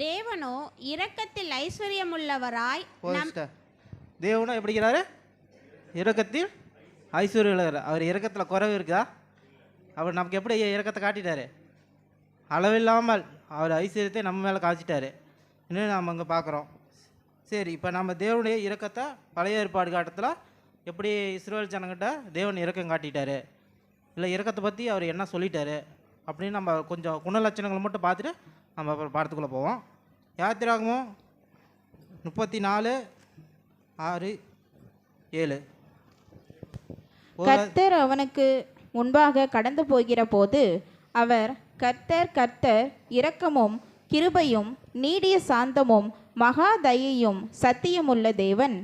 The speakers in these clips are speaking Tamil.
தேவனோ இரக்கத்தில் ஐஸ்வர்யமுள்ளவராய் தேவனோ எப்படிங்கிறாரு? இரக்கத்தில் ஐஸ்வர்யம் உள்ளவர். அவர் இரக்கத்தில் குறைவு இருக்குதா? அவர் நமக்கு எப்படி இரக்கத்தை காட்டிட்டாரு? அளவில்லாமல் அவர் ஐஸ்வர்யத்தை நம்ம மேலே காய்ச்சிட்டாரு. இன்னும் நாம் அங்கே பார்க்குறோம். சரி, இப்போ நம்ம தேவனுடைய இரக்கத்தை பழைய ஏற்பாடு காலத்தில் எப்படி இஸ்ரவேல் ஜனங்கிட்ட தேவன் இரக்கம் காட்டிட்டாரு, இல்லை இரக்கத்தை பற்றி அவர் என்ன சொல்லிட்டாரு அப்படின்னு நம்ம கொஞ்சம் குணலட்சணங்களை மட்டும் பார்த்துட்டு நம்ம அப்புறம் பாடத்துக்குள்ளே போவோம். யாத்திராகமம் 34:6-7. கர்த்தர் அவனுக்கு முன்பாக கடந்து போகிற போது அவர், கர்த்தர் கர்த்தர் இரக்கமும் கிருபையும் நீடிய சாந்தமும் மகா தயையும் சத்தியமுள்ள தேவன்,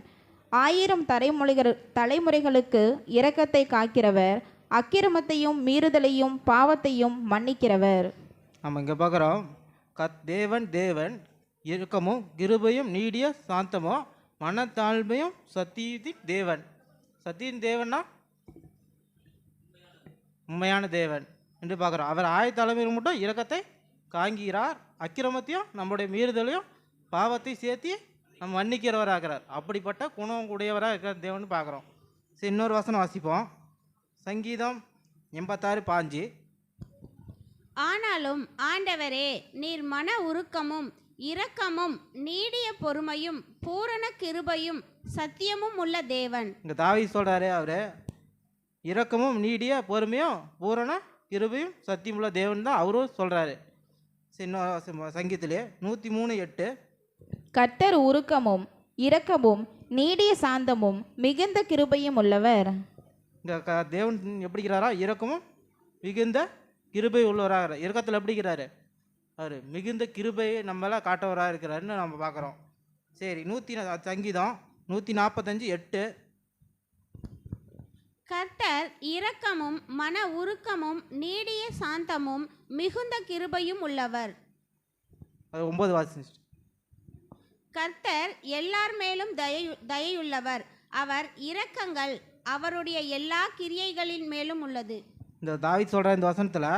1000 தலைமுறைகளுக்கு இரக்கத்தை காக்கிறவர், அக்கிரமத்தையும் மீறுதலையும் பாவத்தையும் மன்னிக்கிறவர். நம்ம இங்கே பார்க்குறோம், தேவன் இரக்கமும் கிருபையும் நீடிய சாந்தமும் மனத்தாழ்மையும் சத்தியத்தின் தேவன். சத்தியின் தேவன்னா உண்மையான தேவன் என்று பார்க்குறோம். அவர் 1000 தலைமுறை மட்டும் இரக்கத்தை காண்கிறார், அக்கிரமத்தையும் நம்முடைய மீறுதலையும் பாவத்தையும் சேர்த்து நம்ம மன்னிக்கிறவராகிறார். அப்படிப்பட்ட குணம் உடையவராக இருக்கிற தேவன் பார்க்குறோம். சரி, இன்னொரு வசனம் வாசிப்போம். சங்கீதம் 86:5. ஆனாலும் ஆண்டவரே, நீர் மன உருக்கமும் இரக்கமும் நீடிய பொறுமையும் பூரண கிருபையும் சத்தியமும் உள்ள தேவன். இங்கே தாவீது சொல்கிறாரு, அவர் இரக்கமும் நீடிய பொறுமையும் பூரண கிருபையும் சத்தியம் உள்ள தேவன் தான் அவரும் சொல்கிறாரு. சங்கீதத்திலே 103:8. கர்த்தர் உருக்கமும் இரக்கமும் நீடிய சாந்தமும் மிகுந்த கிருபையும் உள்ளவர். இங்கே தேவன் எப்படிங்கிறாரா? இரக்கமும் மிகுந்த கிருபை உள்ளவராக. இரக்கத்தில் எப்படிங்கிறாரு? அவர் மிகுந்த கிருபையை நம்மளாம் காட்டவராக இருக்கிறாருன்னு நம்ம பார்க்குறோம். சரி, சங்கீதம் 145:8. கர்த்தர் இரக்கமும் மன உருக்கமும் நீடிய சாந்தமும் மிகுந்த கிருபையும் உள்ளவர். 9 வாசி. கர்த்தர் எல்லார் மேலும் தயையுள்ளவர், அவர் இரக்கங்கள் அவருடைய எல்லா கிரியைகளின் மேலும் உள்ளது. இந்த தாவீது சொல்கிற இந்த வசனத்தில்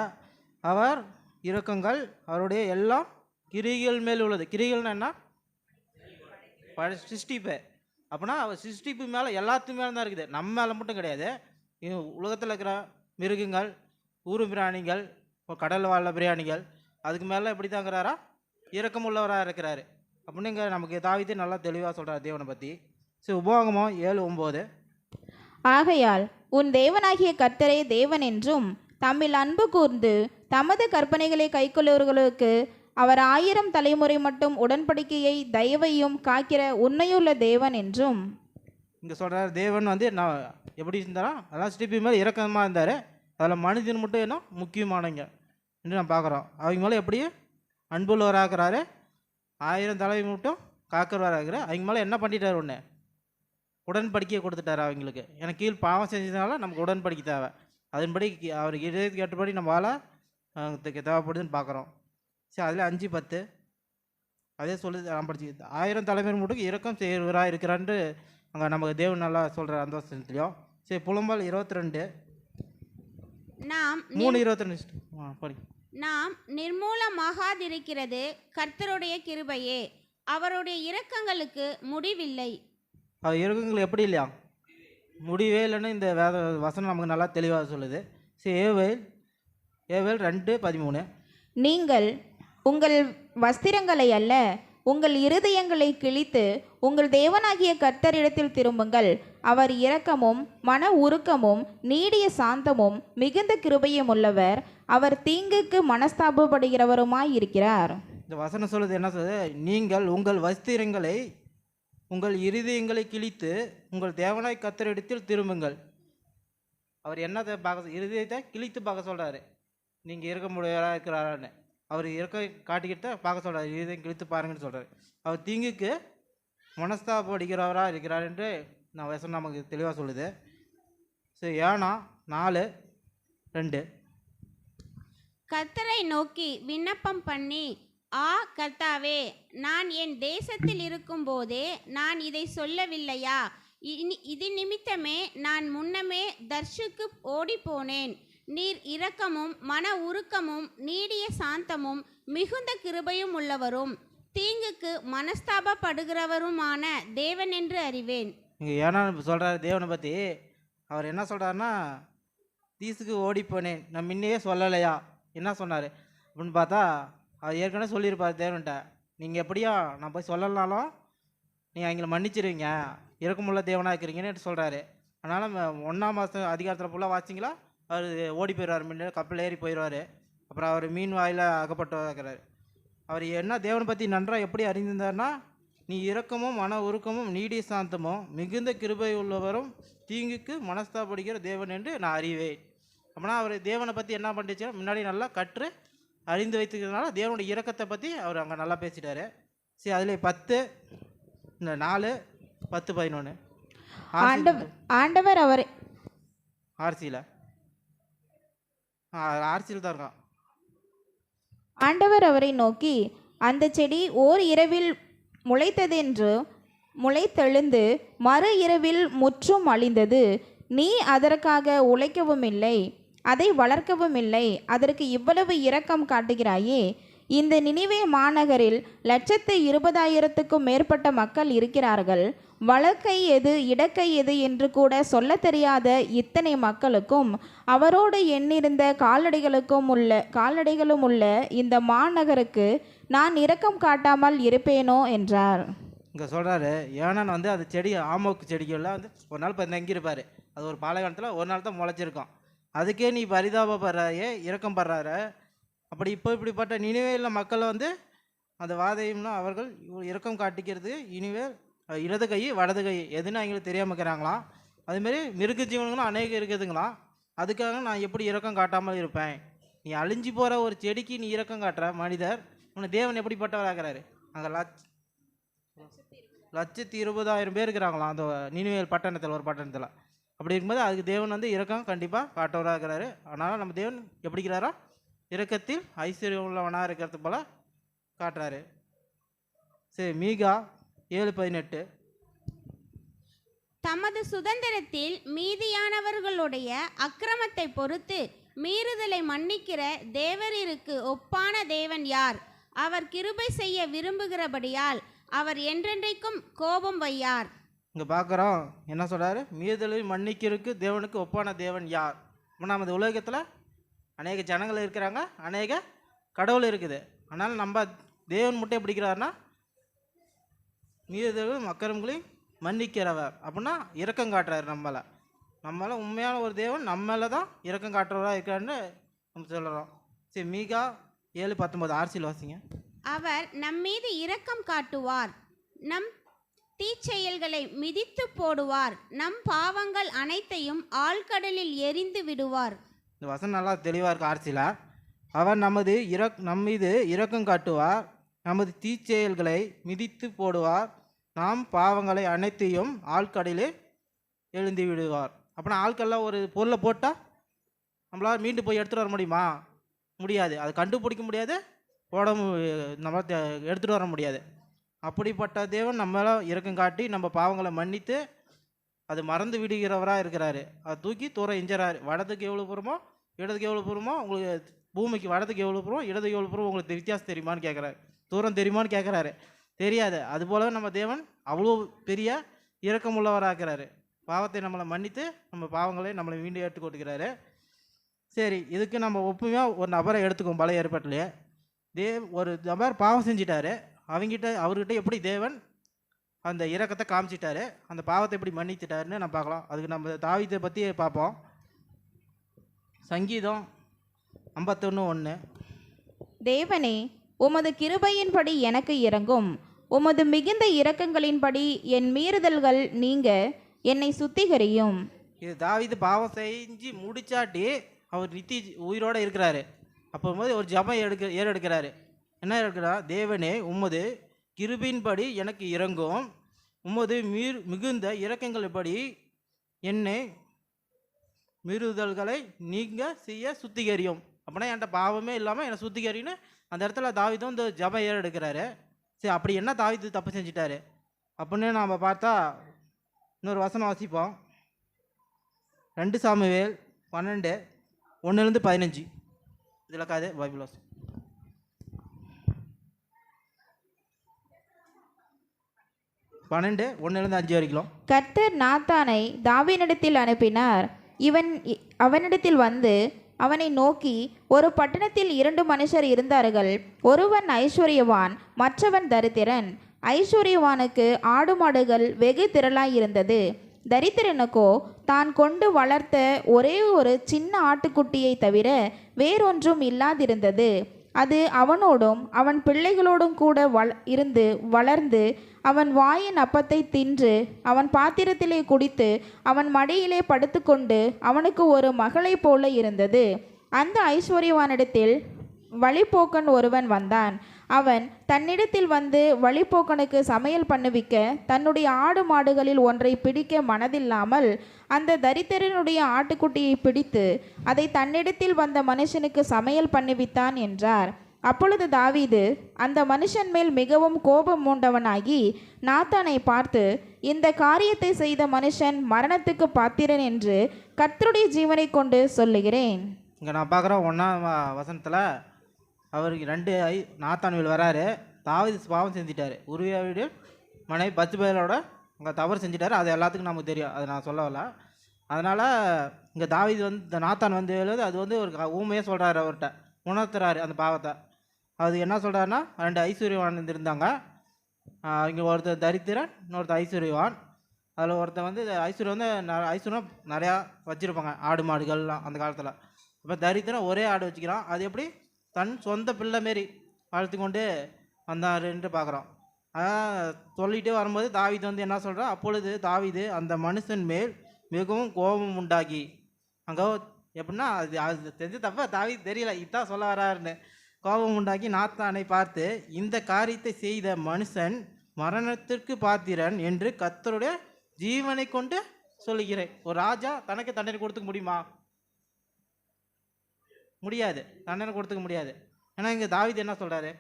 அவர் இரக்கங்கள் அவருடைய எல்லா கிரிகள் மேல் உள்ளது. கிரிகள்னா என்ன? சிருஷ்டிப்பு. அப்படின்னா அவர் சிருஷ்டிப்பு மேலே எல்லாத்து மேலே தான் இருக்குது, நம்ம மேலே மட்டும் கிடையாது. உலகத்தில் இருக்கிற மிருகங்கள், ஊரு பிராணிகள், கடல் வாழ பிராணிகள், அதுக்கு மேலே எப்படி தாங்கிறாரா? இரக்கம் உள்ளவராக இருக்கிறாரு அப்படின்னு இங்கே நமக்கு தாவீது நல்லா தெளிவாக சொல்கிறார் தேவனை பற்றி. சரி, உபவாகமம் 7:9. ஆகையால் உன் தேவனாகிய கர்த்தரே தேவன் என்றும், தம்மில் அன்பு கூர்ந்து தமது கற்பனைகளை கைக்கொள்ளுவர்களுக்கு அவர் 1000 தலைமுறை மட்டும் உடன்படிக்கையை தயவையும் காக்கிற உண்மையுள்ள தேவன் என்றும். இங்கே சொல்கிறார், தேவன் நான் எப்படி இருந்தாரா? அதான் சிருஷ்டிப்பு மேலே இரக்கமாக இருந்தார். அதில் மனிதன் மட்டும் என்ன முக்கியமானவங்க என்று நம்ம பார்க்குறோம். அவங்க மேலே எப்படி அன்புள்ளவராகிறாரு, 1000 தலைமுறை மட்டும் காக்கிறவராகிறார். அவங்க மேலே என்ன பண்ணிட்டார்? ஒன்று உடன்படிக்கையை கொடுத்துட்டார் அவங்களுக்கு. எனக்கு கீழ் பாவம் செஞ்சதுனால நமக்கு உடன்படிக்கை தேவை. அதன்படி அவருக்கு இதயத்துக்கு ஏற்றபடி நம்ம வாழ தேவைப்படுதுன்னு பார்க்குறோம். சரி, அதில் 5:10 அதே சொல்லுது. நான் படிச்சு 1000 தலைமுறை மட்டும் இரக்கம் செய்வராக இருக்கிறான்னு அங்கே நமக்கு தேவன் நல்லா சொல்கிற அந்த வருஷத்துலையும். சரி, புலம்பல் 22 3:22 நாம் நிர்மூலமாகாதிருக்கிறது கர்த்தருடைய கிருபையே, அவருடைய இரக்கங்களுக்கு முடிவில்லை. அவர் இரக்கங்கள் எப்படி இல்லையா? முடிவே இல்லைன்னு இந்த வேத வசனம் நமக்கு நல்லா தெளிவாக சொல்லுது. சரி, ஏவேல் 2:13. நீங்கள் உங்கள் வஸ்திரங்களை அல்ல, உங்கள் இருதயங்களை கிழித்து உங்கள் தேவனாகிய கர்த்தரிடத்தில் திரும்புங்கள். அவர் இரக்கமும் மன உருக்கமும் நீடிய சாந்தமும் மிகுந்த கிருபையும் உள்ளவர், அவர் தீங்குக்கு மனஸ்தாபப்படுகிறவருமாய் இருக்கிறார். இந்த வசனம் சொல்லுது என்ன சொல்லுது? நீங்கள் உங்கள் வஸ்திரங்களை உங்கள் இருதயங்களை கிழித்து உங்கள் தேவனாய் கர்த்தரிடத்தில் திரும்புங்கள். அவர் என்னத்தை பார்க்க, இருதயத்தை கிழித்து பார்க்க சொல்கிறாரு. நீங்கள் இருக்க முடியாத இருக்கிறாரான்னு அவர் இருக்க காட்டிக்கிட்ட பார்க்க சொல்கிறார். இருதயம் கிழித்து பாருங்கன்னு சொல்கிறார். அவர் தீங்குக்கு மனஸ்தாபப்படுகிறவராக இருக்கிறார் என்று நான் வசனம் நமக்கு தெளிவாக சொல்லுது. சரி, யோனா 4:2. கர்த்தரை நோக்கி விண்ணப்பம் பண்ணி, ஆ கர்த்தாவே, நான் என் தேசத்தில் இருக்கும்போதே நான் இதை சொல்லவில்லையா? இது நிமித்தமே நான் முன்னமே தர்ஷுக்கு ஓடிப்போனேன். நீர் இரக்கமும் மன உருக்கமும் நீடிய சாந்தமும் மிகுந்த கிருபையும் உள்ளவரும், தீங்குக்கு மனஸ்தாபப்படுகிறவருமான தேவன் என்று அறிவேன். இங்கே ஏன்னா சொல்கிறார் தேவனை பற்றி. அவர் என்ன சொல்கிறாருன்னா, தீசுக்கு ஓடி போனேன், நான் முன்னையே சொல்லலையா என்ன சொன்னார் அப்படின்னு பார்த்தா, அவர் ஏற்கனவே சொல்லியிருப்பார் தேவன்கிட்ட, நீங்கள் எப்படியா நான் போய் சொல்லலனாலும் நீங்கள் அவங்கள மன்னிச்சிருவீங்க, இறக்கமுள்ள தேவனாக இருக்கிறீங்கன்னு சொல்கிறாரு. அதனால் 1ஆம் மாதம் அதிகாரத்தில் ஃபுல்லாக வாசிங்களா, அவர் ஓடி போயிடுவார், முன்னே கப்பல் ஏறி போயிடுவார். அப்புறம் அவர் மீன் வாயில் அகப்பட்டு இருக்கிறார். அவர் என்ன தேவனை பற்றி நன்றாக எப்படி அறிந்திருந்தார்னா, நீ இரக்கமும் மன உருக்கமும் நீடிய சாந்தமும் மிகுந்த கிருபை உள்ளவரும் தீங்குக்கு மனஸ்தாபடுகிற தேவன் என்று நான் அறிவேன். அப்படின்னா அவர் தேவனை பற்றி என்ன பண்ணிச்சு, முன்னாடி நல்லா கற்று அறிந்து வைத்துக்கிறதுனால தேவனுடைய இரக்கத்தை பற்றி அவர் அங்கே நல்லா பேசிட்டாரு. சரி, அதில் 10 இந்த 4 10 11 ஆண்டவர் அவரை ஆர்சியில் தான் இருக்கான். ஆண்டவர் அவரை நோக்கி, அந்த செடி ஓர் இரவில் முளைத்ததென்று முளைத்தெழுந்து மறு இரவில் முற்றும் அழிந்தது. நீ அதற்காக உழைக்கவும் இல்லை, அதை வளர்க்கவும் இல்லை, அதற்கு இவ்வளவு இரக்கம் காட்டுகிறாயே. இந்த நினிவே மாநகரில் 120,000க்கும் மேற்பட்ட மக்கள் இருக்கிறார்கள். வலக்கை எது இடக்கை எது என்று கூட சொல்ல தெரியாத இத்தனை மக்களுக்கும் அவரோடு எண்ணிருந்த கால்நடைகளும் உள்ள இந்த மாநகருக்கு நான் இரக்கம் காட்டாமல் இருப்பேனோ என்றார். இங்கே சொல்கிறாரு, ஏனான் வந்து அது செடி ஆமோக்கு செடிகள்லாம் வந்து ஒரு நாள் இப்போ தங்கியிருப்பார். அது ஒரு பாலைவனத்தில் ஒரு நாள் தான் முளைச்சிருக்கும். அதுக்கே நீ பரிதாபப்படுறாயே, இரக்கம் படுறாரு. அப்படி இப்படிப்பட்ட நினைவேல மக்களை வந்து அந்த வாதையும்னா அவர்கள் இரக்கம் காட்டிக்கிறது இனிமேல் இடது கை வலது கை எதுன்னு அவங்களுக்கு தெரியாமல் இருக்கிறாங்களாம். அதுமாரி மிருக ஜீவன்களும் அநேகம் இருக்குதுங்களாம். அதுக்காக நான் எப்படி இரக்கம் காட்டாமல் இருப்பேன்? நீ அழிஞ்சு போகிற ஒரு செடிக்கு நீ இரக்கம் காட்டுற மனிதர், உன்னை தேவன் எப்படிப்பட்டவராகிறாரு? அங்கே 120,000 பேர் இருக்கிறாங்களாம் அந்த நினிவேல் பட்டணத்தில், ஒரு பட்டணத்தில். அப்படி இருக்கும்போது அதுக்கு தேவன் வந்து இரக்கம் கண்டிப்பாக காட்டவராக இருக்கிறாரு. அதனால் நம்ம தேவன் எப்படி இருக்கிறாரோ இரக்கத்தில் ஐஸ்வர்யம் உள்ளவனாக இருக்கிறது போல் காட்டுறாரு. சரி, மீகா 7:18 தமது சுதந்திரத்தில் மீதியானவர்களுடைய அக்கிரமத்தை பொறுத்து மீறுதலை மன்னிக்கிற தேவரிற்கு ஒப்பான தேவன் யார்? அவர் கிருபை செய்ய விரும்புகிறபடியால் அவர் என்றென்றைக்கும் கோபம் வையார். இங்கே பார்க்குறோம் என்ன சொல்கிறாரு, மீறுதலை மன்னிக்கிறதுக்கு தேவனுக்கு ஒப்பான தேவன் யார்? நமது உலகத்தில் அநேக ஜனங்கள் இருக்கிறாங்க, அநேக கடவுள் இருக்குது. அதனால் நம்ம தேவன் மட்டும் எப்படி இருக்கிறாருன்னா, மீறுதலும் அக்கிரமங்களையும் மன்னிக்கிறவர். அப்படின்னா இரக்கம் காட்டுறாரு நம்மளை உண்மையான ஒரு தேவன் நம்மள தான் இரக்கம் காட்டுறவராக இருக்கிறாருன்னு நம்ம சொல்கிறோம். சரி, மீகா 7:19 ஆர்சியில் வாசிங்க. அவர் நம்மீது இரக்கம் காட்டுவார், நம் தீச்செயல்களை மிதித்து போடுவார், நம் பாவங்கள் அனைத்தையும் ஆழ்கடலில் எரிந்து விடுவார். இந்த வசனம் நல்லா தெளிவாக இருக்குது ஆர்சியில். அவர் நம்மீது இரக்கம் காட்டுவார், நமது தீச்செயல்களை மிதித்து போடுவார், நாம் பாவங்களை அனைத்தையும் ஆழ்கடலில் எழுந்து விடுவார். அப்படின்னா ஆழ்கடலில் ஒரு பொருளை போட்டால் நம்மளால் மீண்டும் போய் எடுத்துகிட்டு வர முடியுமா? முடியாது. அதை கண்டுபிடிக்க முடியாது, நம்ம எடுத்துகிட்டு வர முடியாது. அப்படிப்பட்ட தேவன் நம்மள இரக்கம் காட்டி நம்ம பாவங்களை மன்னித்து அது மறந்து விடுகிறவராக இருக்கிறாரு. அதை தூக்கி தூரம் எஞ்சுறாரு. வடத்துக்கு எவ்வளோ போகிறோமோ இடத்துக்கு எவ்வளோ போகிறோமோ, உங்களுக்கு பூமிக்கு வடத்துக்கு எவ்வளோ போகிறோம் இடத்துக்கு எவ்வளோ போகிறோம், உங்களுக்கு வித்தியாசம் தெரியுமான்னு கேட்குறாரு. தூரம் தெரியுமான்னு கேட்குறாரு. தெரியாது. அதுபோல் நம்ம தேவன் அவ்வளோ பெரிய இரக்கமுள்ளவராக இருக்கிறாரு. பாவத்தை நம்மளை மன்னித்து நம்ம பாவங்களை நம்மளை மீண்டும் ஏற்றுக்கொடுக்கிறாரு. சரி, இதுக்கு நம்ம ஒப்புமையாக ஒரு நபரை எடுத்துக்கோம். பழைய ஏற்பாட்டிலேயே ஒரு நபர் பாவம் செஞ்சிட்டாரு. அவர்கிட்ட எப்படி தேவன் அந்த இரக்கத்தை காமிச்சிட்டாரு, அந்த பாவத்தை எப்படி மன்னிச்சிட்டாருன்னு நம்ம பார்க்கலாம். அதுக்கு நம்ம தாவீதை பற்றி பார்ப்போம். சங்கீதம் 51:1. தேவனே, உமது கிருபையின்படி எனக்கு இரங்கும், உமது மிகுந்த இரக்கங்களின்படி என் மீறுதல்கள் நீங்க என்னை சுத்திகரியும். இது தாவீது பாவம் செஞ்சு முடிச்சாட்டி அவர் உயிரோடு இருக்கிறாரு. அப்போது ஒரு ஜபம் ஏறெடுக்கிறாரு. என்ன இருக்கிறார்? தேவனே, உமது கிருபையின்படி எனக்கு இரங்கும், உமது மிகுந்த இரக்கங்களின்படி என்னை மீறுதல்களை நீங்கள் செய்ய சுத்திகரியும். அப்படின்னா என்கிட்ட பாவமே இல்லாமல் என்னை சுத்திகரின்னு அந்த இடத்துல தாவீதும் இந்த ஜபம் ஏறெடுக்கிறாரு. சரி, அப்படி என்ன தாவீது தப்பு செஞ்சிட்டாரு அப்படின்னு நாம் பார்த்தா இன்னொரு வசனம் வாசிப்போம். 2 சாமுவேல் 12:1-15. இதில் காது பைபிள் வாசி. 12 1 5 வரைக்கும். கர்த்தர் நாத்தானை தாவீதினிடத்தில் அனுப்பினார். அவனிடத்தில் வந்து அவனை நோக்கி, ஒரு பட்டணத்தில் 2 மனுஷர் இருந்தார்கள். ஒருவன் ஐஸ்வர்யவான், மற்றவன் தரித்திரன். ஐஸ்வர்யவானுக்கு ஆடு மாடுகள் வெகு திரளாயிருந்தது. தரித்திரனுக்கோ தான் கொண்டு வளர்த்த ஒரே ஒரு சின்ன ஆட்டுக்குட்டியை தவிர வேறொன்றும் இல்லாதிருந்தது. அது அவனோடும் அவன் பிள்ளைகளோடும் கூட இருந்து வளர்ந்து அவன் வாயின் அப்பத்தை தின்று அவன் பாத்திரத்திலே குடித்து அவன் மடியிலே படுத்துக்கொண்டு அவனுக்கு ஒரு மகளைப் போல இருந்தது. அந்த ஐஸ்வர்யவானிடத்தில் வழிப்போக்கன் ஒருவன் வந்தான். அவன் தன்னிடத்தில் வந்து வழிப்போக்கனுக்கு சமையல் பண்ணுவிக்க தன்னுடைய ஆடு மாடுகளில் ஒன்றை பிடிக்க மனதில்லாமல் அந்த தரித்திரனுடைய ஆட்டுக்குட்டியை பிடித்து அதை தன்னிடத்தில் வந்த மனுஷனுக்கு சமையல் பண்ணுவித்தான் என்றார். அப்பொழுது தாவீது அந்த மனுஷன் மேல் மிகவும் கோபம் மூண்டவனாகி நாத்தானை பார்த்து, இந்த காரியத்தை செய்த மனுஷன் மரணத்துக்கு பாத்திரன் என்று கர்த்தருடைய ஜீவனை கொண்டு சொல்லுகிறேன். இங்கே நான் பார்க்குறேன் 1ஆம் வசனத்தில் அவருக்கு 2 நாத்தான் வீடு வராரு. தாவீது பாவம் செஞ்சிட்டாரு. உரியா வீடு மனைவி 10 பேரோட அங்கே தவறு செஞ்சிட்டாரு. அது எல்லாத்துக்கும் நமக்கு தெரியும், அது நான் சொல்ல வரல. அதனால் இங்கே தாவீது வந்து இந்த நாத்தான் வந்து எழுது அது வந்து ஒரு ஊமையாக சொல்கிறாரு, அவர்கிட்ட உணர்த்துறாரு அந்த பாவத்தை. அது என்ன சொல்கிறாருன்னா, 2 ஐஸ்வர்யவான் இருந்தாங்க. இங்கே ஒருத்தர் தரித்திரன், இன்னொருத்தர் ஐஸ்வர்யவான். அதில் ஒருத்தர் வந்து ஐஸ்வர்யம் வந்து ஐஸ்வர்யம் நிறையா வச்சுருப்பாங்க, ஆடு மாடுகள்லாம் அந்த காலத்தில். இப்போ தரித்திரன் ஒரே ஆடு வச்சுக்கிறான். அது எப்படி தன் சொந்த பிள்ளை மாரி வளர்த்து கொண்டு வந்தாருன்ட்டு பார்க்குறோம். அதான் சொல்லிகிட்டே வரும்போது தாவீது வந்து என்ன சொல்கிறா, அப்பொழுது தாவீது அந்த மனுஷன் மேல் மிகவும் கோபம் உண்டாகி, அங்கே எப்படின்னா அது தெரிஞ்ச தப்ப தாவீது தெரியல, இதான் சொல்ல வராருன்னு கோபம் உண்டாக்கி நாத்தானை பார்த்து, இந்த காரியத்தை செய்த மனுஷன் மரணத்திற்கு பாத்திரன் என்று கர்த்தருடைய ஜீவனை கொண்டு சொல்லுகிறேன். ஒரு ராஜா தனக்கு தண்டனை கொடுத்துக்க முடியுமா? முடியாது, தண்டனை கொடுத்துக்க முடியாது. ஏன்னா இங்கே தாவீது என்ன சொல்கிறாரு,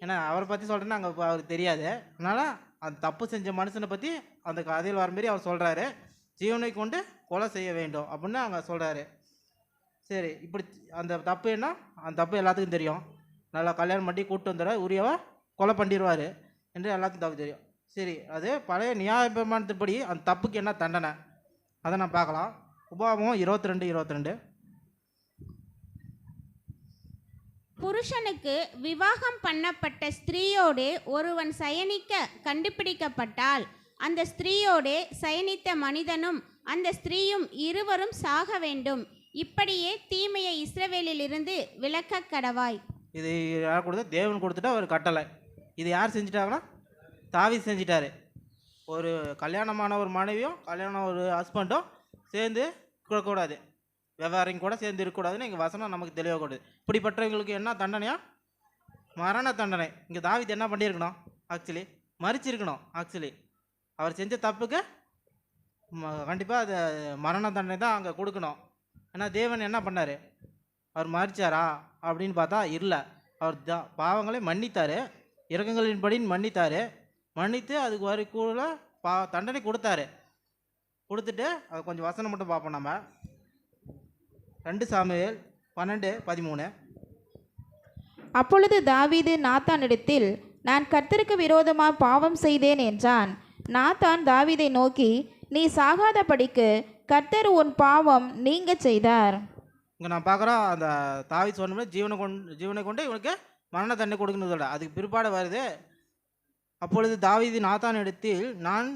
ஏன்னா அவரை பற்றி சொல்கிறேன்னா அங்கே அவருக்கு தெரியாது. அதனால் அந்த தப்பு செஞ்ச மனுஷனை பற்றி அந்த கதையில் வர மாரி அவர் சொல்கிறாரு, ஜீவனை கொண்டு கொலை செய்ய வேண்டும் அப்படின்னு அங்கே சொல்கிறாரு. சரி, இப்படி அந்த தப்பு என்ன, அந்த தப்பு எல்லாத்துக்கும் தெரியும். நல்லா கல்யாணம் பண்ணி கூப்பிட்டு வந்துடுற உரியவா கொலை பண்ணிடுவார் என்று எல்லாத்துக்கும் தப்பு தெரியும். சரி, அது பழைய நியாயப்பிரமாணத்தின்படி அந்த தப்புக்கு என்ன தண்டனை அதை நான் பார்க்கலாம். உபாகமம் 22:22. புருஷனுக்கு விவாகம் பண்ணப்பட்ட ஸ்திரீயோடு ஒருவன் சயனிக்க கண்டுபிடிக்கப்பட்டால் அந்த ஸ்திரீயோடு சயனித்த மனிதனும் அந்த ஸ்திரீயும் இருவரும் சாக வேண்டும். இப்படியே தீமையை இஸ்ரவேலிலிருந்து விலக்க கடவாய். இது யார் கொடுத்தா? தேவன் கொடுத்துட்டா ஒரு கட்டளை. இது யார் செஞ்சிட்டாங்கன்னா தாவீது செஞ்சிட்டாரு. ஒரு கல்யாணமான ஒரு மனைவியும் கல்யாணம் ஒரு ஹஸ்பண்டும் சேர்ந்து இருக்கக்கூடாது, விவகாரம் கூட சேர்ந்து இருக்கக்கூடாதுன்னு இங்கே வசனம் நமக்கு தெளிவாகக்கூடாது. இப்படிப்பட்டவங்களுக்கு என்ன தண்டனையா? மரண தண்டனை. இங்கே தாவீது என்ன பண்ணியிருக்கணும்? ஆக்சுவலி மறிச்சிருக்கணும். ஆக்சுவலி அவர் செஞ்ச தப்புக்கு கண்டிப்பாக அது மரண தண்டனை தான் அங்கே கொடுக்கணும். ஏன்னா தேவன் என்ன பண்ணார்? அவர் மறிச்சாரா அப்படின்னு பார்த்தா இல்லை. அவர் பாவங்களை மன்னித்தார், இரக்கங்களின்படி மன்னித்தார். மன்னித்து அதுக்கு வரை கூட தண்டனை கொடுத்தாரு. கொடுத்துட்டு அது கொஞ்சம் வசனம் மட்டும் பார்ப்போம் நம்ம. 2 சாமுவேல் 12:13. அப்பொழுது தாவீது நாத்தானிடத்தில், நான் கர்த்தருக்கு விரோதமாக பாவம் செய்தேன் என்றான். நாத்தான் தாவீதை நோக்கி, நீ சாகாதபடிக்கு கர்த்தர் உன் பாவம் நீங்க செய்தார். இங்கே நான் பார்க்குறோம், அந்த தாவீது சொன்ன ஜீவனை கொண்டு இவனுக்கு மரண தண்டனை கொடுக்கணுதோட அதுக்கு பிற்பாடு வருது. அப்பொழுது தாவீது நாத்தானிடத்தில், நான்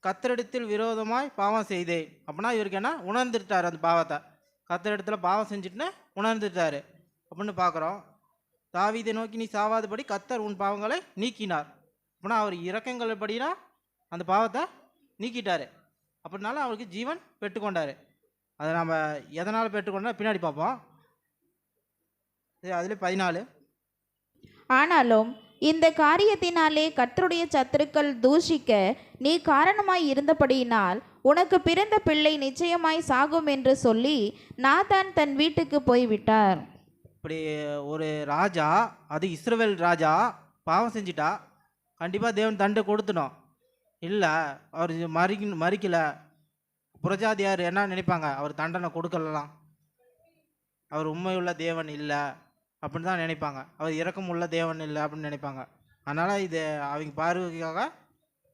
கர்த்தரிடத்தில் விரோதமாய் பாவம் செய்தேன். அப்படின்னா இவருக்கு என்ன உணர்ந்துட்டார், அந்த பாவத்தை கர்த்தரிடத்தில் பாவம் செஞ்சுட்டுன்னு உணர்ந்துட்டார் அப்படின்னு பார்க்குறோம். தாவீதை நோக்கி, நீ சாவாதபடி கர்த்தர் உன் பாவங்களை நீக்கினார். அப்படின்னா அவர் இரக்கங்கள்படினா அந்த பாவத்தை நீக்கிட்டார். அப்படினால அவருக்கு ஜீவன் பெற்றுக்கொண்டார். அதை நம்ம எதனால் பெற்றுக்கொண்டா பின்னாடி பார்ப்போம். அதில் 14. ஆனாலும் இந்த காரியத்தினாலே கர்த்தருடைய சத்துருக்கள் தூஷிக்க நீ காரணமாய் இருந்தபடியினால் உனக்கு பிறந்த பிள்ளை நிச்சயமாய் சாகும் என்று சொல்லி நாத்தான் தன் வீட்டுக்கு போய்விட்டார். இப்படி ஒரு ராஜா, அது இஸ்ரவேல் ராஜா பாவம் செஞ்சிட்டா கண்டிப்பாக தேவன் தண்டனை கொடுத்துடும். இல்லை அவர் மறிக்கல, புரஜாதியார் என்ன நினைப்பாங்க? அவர் தண்டனை கொடுக்கலாம், அவர் உண்மையுள்ள தேவன் இல்லை அப்படின்னு தான் நினைப்பாங்க. அவர் இரக்கம் உள்ள தேவன் இல்லை அப்படின்னு நினைப்பாங்க. அதனால் இது அவங்க பார்வைக்காக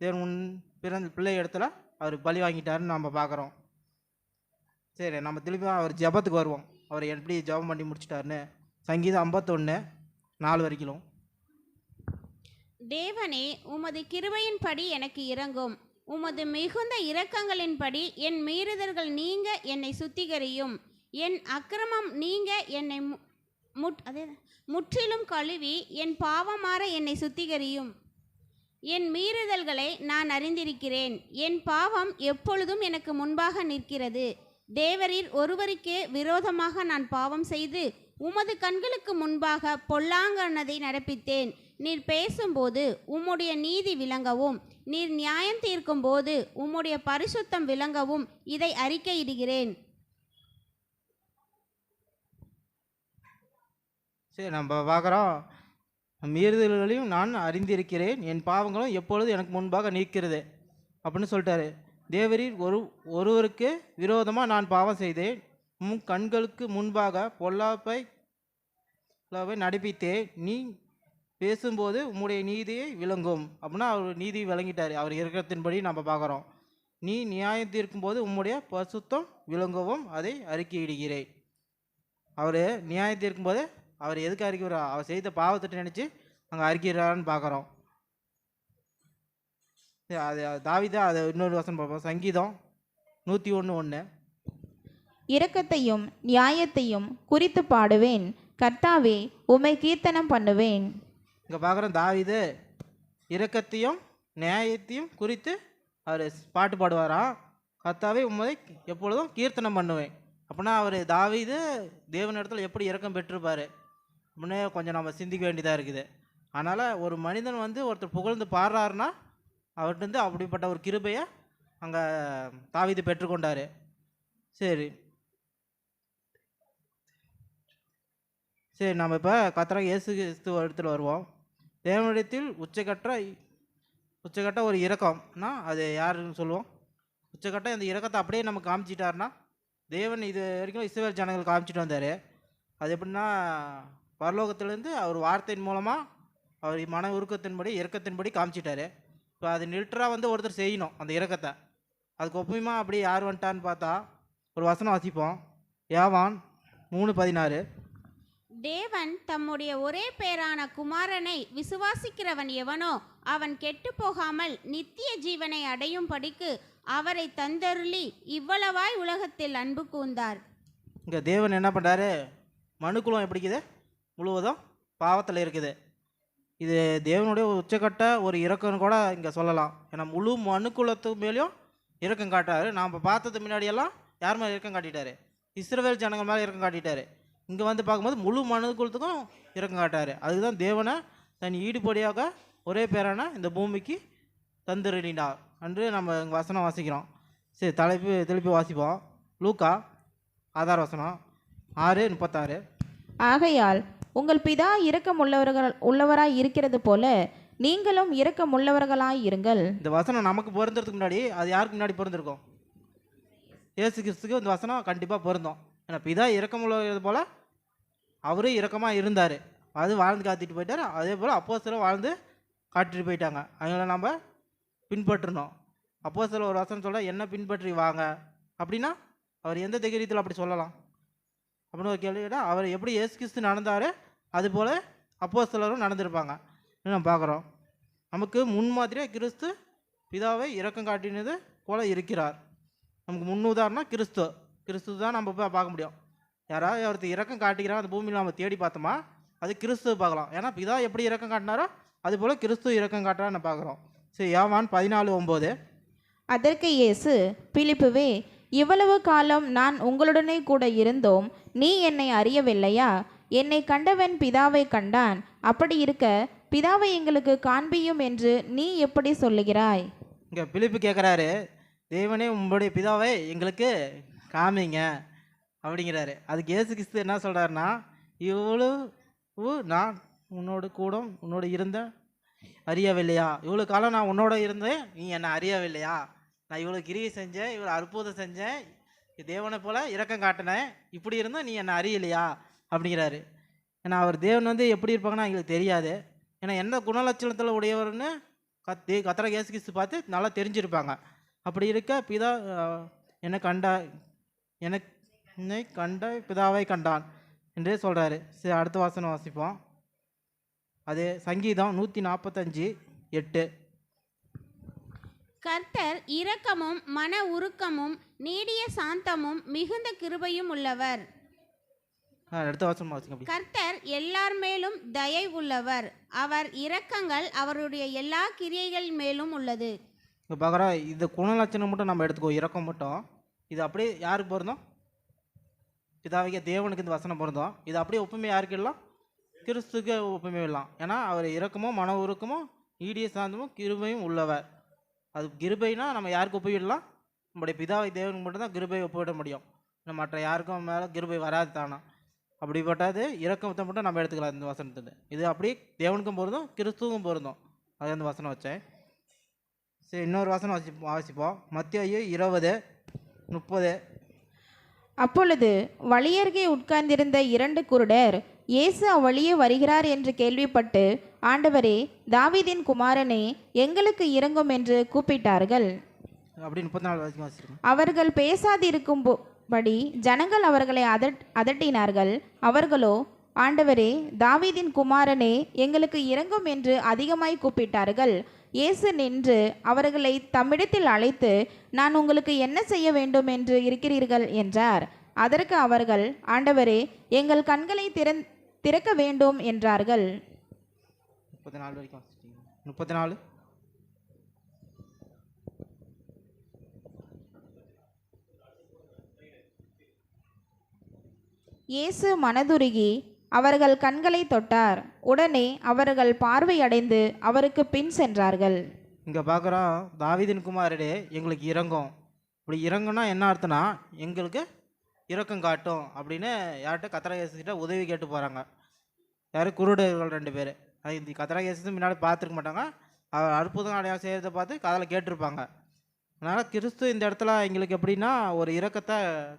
தேவன் முன் பிறந்த பிள்ளை இடத்துல அவர் பலி வாங்கிட்டாருன்னு நம்ம பார்க்குறோம். சரி, நம்ம திருப்பி அவர் ஜெபத்துக்கு வருவோம். அவர் எப்படி ஜெபம் பண்ணி முடிச்சிட்டாருன்னு. சங்கீதம் 51:4 வரைக்கும். தேவனே, உமது கிருபையின்படி எனக்கு இரங்கும். உமது மிகுந்த இரக்கங்களின்படி என் மீறுதல்கள் நீங்க என்னை சுத்திகரியும். என் அக்கிரமம் நீங்க என்னை முற்றிலும் கழுவி என் பாவமாற என்னை சுத்திகரியும். என் மீறுதல்களை நான் அறிந்திருக்கிறேன். என் பாவம் எப்பொழுதும் எனக்கு முன்பாக நிற்கிறது. தேவரீர் ஒருவருக்கே விரோதமாக நான் பாவம் செய்து உமது கண்களுக்கு முன்பாக பொல்லாங்கானதை நடப்பித்தேன். நீர் பேசும்போது உம்முடைய நீதி விளங்கவும், நீர் நியாயம் தீர்க்கும் போது உம்முடைய பரிசுத்தம் விளங்கவும் இதை அறிக்கையிடுகிறேன். சரி, நம்ம பார்க்குறோம். மீறுதல்களையும் நான் அறிந்திருக்கிறேன், என் பாவங்களும் எப்பொழுது எனக்கு முன்பாக நிற்கிறது அப்படின்னு சொல்லிட்டாரு. தேவரீர் ஒருவருக்கு விரோதமாக நான் பாவம் செய்தேன், உம் கண்களுக்கு முன்பாக பொல்லாப்பை நடிப்பித்தேன். நீ பேசும்போது உம்முடைய நீதியை விளங்கும் அப்படின்னா அவர் நீதி விளங்கிட்டார். அவர் இரக்கத்தின்படி நம்ம பார்க்குறோம். நீ நியாயம் தீர்க்கும்போது உம்முடைய பரிசுத்தம் விளங்கவும் அதை அறிக்கையிடுகிறேன். அவர் நியாயம் தீர்க்கும்போது அவர் எதுக்கு அறிக்கைறா? அவர் செய்த பாவத்திட்ட நினச்சி அங்கே அறிக்கிறான்னு பார்க்குறோம். அது தாவீது அது இன்னொரு வசனம் பார்ப்போம். சங்கீதம் 101:1. இரக்கத்தையும் நியாயத்தையும் குறித்து பாடுவேன், கர்த்தாவே உம்மை கீர்த்தனம் பண்ணுவேன். இங்கே பார்க்குறோம், தாவீது இரக்கத்தையும் நியாயத்தையும் குறித்து அவர் பாட்டு பாடுவாராம். கர்த்தாவே உம்மை எப்பொழுதும் கீர்த்தனம் பண்ணுவேன். அப்படின்னா அவர் தாவீது தேவனிடத்தில் எப்படி இரக்கம் பெற்றிருப்பார் அப்படின்னு கொஞ்சம் நம்ம சிந்திக்க வேண்டியதாக இருக்குது. அதனால் ஒரு மனிதன் ஒருத்தர் புகழ்ந்து பாடுறாருன்னா அவர்கிட்ட அப்படிப்பட்ட ஒரு கிருபையை அங்கே தாவீது பெற்றுக்கொண்டார். சரி, நம்ம இப்போ கர்த்தராகிய இயேசு கிறிஸ்துவ இடத்துல வருவோம். தேவனிடத்தில் உச்சக்கட்ட ஒரு இரக்கம்னா அது யாருன்னு சொல்லுவோம்? உச்சக்கட்ட இந்த இரக்கத்தை அப்படியே நம்ம காமிச்சிட்டாருன்னா, தேவன் இது வரைக்கும் இஸ்ரவேல் ஜனங்கள் காமிச்சிட்டு வந்தார். அது எப்படின்னா, பரலோகத்திலேருந்து அவர் வார்த்தையின் மூலமாக அவர் மன உருக்கத்தின்படி இரக்கத்தின்படி காமிச்சிட்டாரு. இப்போ அது லிட்டராக ஒருத்தர் செய்யணும் அந்த இரக்கத்தை. அதுக்கு ஒப்புமா அப்படி யார் வந்துட்டான்னு பார்த்தா ஒரு வசனம் வாசிப்போம். யோவான் 3:16. தேவன் தம்முடைய ஒரே பேரான குமாரனை விசுவாசிக்கிறவன் எவனோ அவன் கெட்டு போகாமல் நித்திய ஜீவனை அடையும் படிக்கு அவரை தந்தருளி இவ்வளவாய் உலகத்தில் அன்பு கூர்ந்தார். இங்கே தேவன் என்ன பண்ணுறாரு? மனுக்குலம் எப்படி இருக்குது? முழுவதும் பாவத்தில் இருக்குது. இது தேவனுடைய உச்சக்கட்ட ஒரு இரக்கம்னு கூட இங்கே சொல்லலாம். ஏன்னா முழு மனுக்குலத்துக்கு மேலேயும் இரக்கம் காட்டுறாரு. நாம் பார்த்தது முன்னாடியெல்லாம் யார் மேலே இரக்கம் காட்டிட்டாரு? இஸ்ரவேல் ஜனங்கள் மேலே இரக்கம் காட்டிட்டாரு. இங்கே பார்க்கும்போது முழு மனுக்குலத்துக்கும் இரக்கம் காட்டாரு. அதுதான் தேவனை தன் ஈடுபடியாக ஒரே பேரான இந்த பூமிக்கு தந்துருளினார் என்று நம்ம இங்கே வசனம் வாசிக்கிறோம். சரி, திருப்பி வாசிப்போம். லூக்கா ஆதார வசனம் 6:36. ஆகையால் உங்கள் பிதா உள்ளவராய் இருக்கிறது போல நீங்களும் இரக்கமுள்ளவர்களாய் இருங்கள். இந்த வசனம் நமக்கு பொருந்துறதுக்கு முன்னாடி அது யாருக்கு முன்னாடி பொருந்திருக்கும்? இயேசு கிறிஸ்துக்கு இந்த வசனம் கண்டிப்பாக பொருந்தும். ஏன்னா பிதா இரக்கமுள்ளது போல் அவரும் இரக்கமாக இருந்தார். அது வாழ்ந்து காத்திட்டு போயிட்டார். அதே போல் அப்போஸ்தலர் வாழ்ந்து காட்டிட்டு போயிட்டாங்க. அவங்கள நம்ம பின்பற்றணும். அப்போஸ்தலர் ஒரு வசனம் சொல்ல, என்ன பின்பற்றி வாங்க அப்படின்னா அவர் எந்த தைரியத்தில் அப்படி சொல்லலாம் அப்படின்னு ஒரு கேள்வி கேட்டால், அவர் எப்படி இயேசு கிறிஸ்து நடந்தார் அதுபோல் அப்போஸ்தலரும் நடந்திருப்பாங்க நம்ம பார்க்குறோம். நமக்கு முன்மாதிரியாக கிறிஸ்து பிதாவை இரக்கம் காட்டினது போல இருக்கிறார். நமக்கு முன்னுதாரணம் கிறிஸ்து தான் நம்ம போய் பார்க்க முடியும். யாராவது ஒருத்தர் இரக்கம் காட்டிக்கிறாங்க அந்த பூமியில் நம்ம தேடி பார்த்தோமா அது கிறிஸ்துவ பார்க்கலாம். ஏன்னா பிதா எப்படி இரக்கம் காட்டினாரோ அதுபோல் கிறிஸ்து இரக்கம் காட்டுறான்னு பார்க்குறோம். சரி, யோவான் 14:9. அதற்கு இயேசு, பிலிப்புவே, இவ்வளவு காலம் நான் உங்களுடனே கூட இருந்தோம், நீ என்னை அறியவில்லையா? என்னை கண்டவன் பிதாவை கண்டான். அப்படி இருக்க பிதாவை எங்களுக்கு காண்பியும் என்று நீ எப்படி சொல்லுகிறாய்? இங்கே பிலிப்பு கேட்குறாரு, தேவனே உங்களுடைய பிதாவை எங்களுக்கு காமிங்க அப்படிங்கிறாரு. அதுக்கு இயேசு கிறிஸ்து என்ன சொல்கிறாருன்னா, இவ்வளவு நான் உன்னோட இருந்தேன் அறியவில்லையா? இவ்வளோ காலம் நான் உன்னோட இருந்தேன், நீ என்னை அறியவில்லையா? நான் இவ்வளோ கிரியை செஞ்சேன், இவ்வளோ அற்புதம் செஞ்சேன், தேவனை போல் இரக்கம் காட்டினேன், இப்படி இருந்தும் நீ என்னை அறியலையா அப்படிங்கிறாரு. ஏன்னா அவர் தேவன் எப்படி இருப்பாங்கன்னா எங்களுக்கு தெரியாது. ஏன்னா எந்த குணலட்சணத்தில் உடையவர்னு கத்தரை இயேசு கிறிஸ்து பார்த்து நல்லா தெரிஞ்சிருப்பாங்க. அப்படி இருக்க பிதா என்னை கண்டா என்னை கண்ட பிதாவை கண்டான் என்றே சொல்கிறாரு. சரி, அடுத்த வாசனம் வாசிப்போம். அது சங்கீதம் 145:8. கர்த்தர் இரக்கமும் மன உருக்கமும் நீடிய சாந்தமும் மிகுந்த கிருபையும் உள்ளவர். அடுத்த வாசனம் வாசிங்க. அப்படி கர்த்தர் எல்லார் மேலும் தயை உள்ளவர். அவர் இரக்கங்கள் அவருடைய எல்லா கிரியைகள் மேலும் உள்ளது. இப்போ பார்க்குறோம், இது குணலட்சணம் மட்டும் நம்ம எடுத்துக்கோ, இரக்கம் மட்டும். இது அப்படியே யாருக்கு பொருந்தோம்? பிதாவிக தேவனுக்கு இந்த வசனம் பொருந்தோம். இது அப்படியே ஒப்புமை யாருக்கு இல்லாம்? கிறிஸ்துக்கு ஒப்புமை இல்லாம். ஏன்னா அவர் இரக்கமும் மன உருக்கமும் ஈடிய சாந்தமும் கிருபையும் உள்ளவர். அது கிருபைனா நம்ம யாருக்கு ஒப்புவிடலாம்? நம்முடைய பிதாவை தேவனுக்கு மட்டும்தான் கிருபை ஒப்புவிட முடியும். நம்ம மற்ற யாருக்கும் மேலே கிருபை வராது தானா. அப்படிப்பட்டது இரக்கத்தை மட்டும் நம்ம எடுத்துக்கலாம் இந்த வசனத்துக்கு. இது அப்படியே தேவனுக்கும் பொருந்தும் கிறிஸ்துவுக்கும் பொருந்தும். அது அந்த வசனம் வச்சேன். சரி, இன்னொரு வசனம் வாசிப்போம். மத்தேயு 20:30. அப்பொழுது வழியருகே உட்கார்ந்திருந்த 2 குருடர் இயேசு அவ்வழியே வருகிறார் என்று கேள்விப்பட்டு, ஆண்டவரே, தாவீதின் குமாரனே, எங்களுக்கு இரங்கும் என்று கூப்பிட்டார்கள். அப்படி 34 வரைக்கும் வாசிக்கிறேன். அவர்கள் பேசாதிருக்கும்படி ஜனங்கள் அவர்களை அதட்டினார்கள். அவர்களோ, ஆண்டவரே, தாவீதின் குமாரனே, எங்களுக்கு இரங்கும் என்று அதிகமாய் கூப்பிட்டார்கள். இயேசு நின்று அவர்களை தம்மிடத்தில் அழைத்து, நான் உங்களுக்கு என்ன செய்ய வேண்டும் என்று இருக்கிறீர்கள் என்றார். அதற்கு அவர்கள், ஆண்டவரே, எங்கள் கண்களை திறக்க வேண்டும் என்றார்கள். 34 வரைக்கும் வாசிக்கிறீங்க. 34. இயேசு மனதுருகி அவர்கள் கண்களை தொட்டார். உடனே அவர்கள் பார்வையடைந்து அவருக்கு பின் சென்றார்கள். இங்கே பார்க்குறோம், தாவீதின் குமாரரே, எங்களுக்கு இரங்கும். இப்படி இரங்கும்னா என்ன அர்த்தம்னா, எங்களுக்கு இரக்கம் காட்டும் அப்படின்னு யார்கிட்ட? கத்தரா இயேசுகிட்ட உதவி கேட்டு போகிறாங்க. யார்? குருடர்கள் 2 பேர். இந்த கத்தரா இயேசு முன்னாடி பார்த்துருக்க மாட்டாங்க. அவர் அற்புதம் அடையாளம் செய்கிறத பார்த்து காதில் கேட்டிருப்பாங்க. அதனால் கிறிஸ்து இந்த இடத்துல எங்களுக்கு எப்படின்னா ஒரு இரக்கத்தை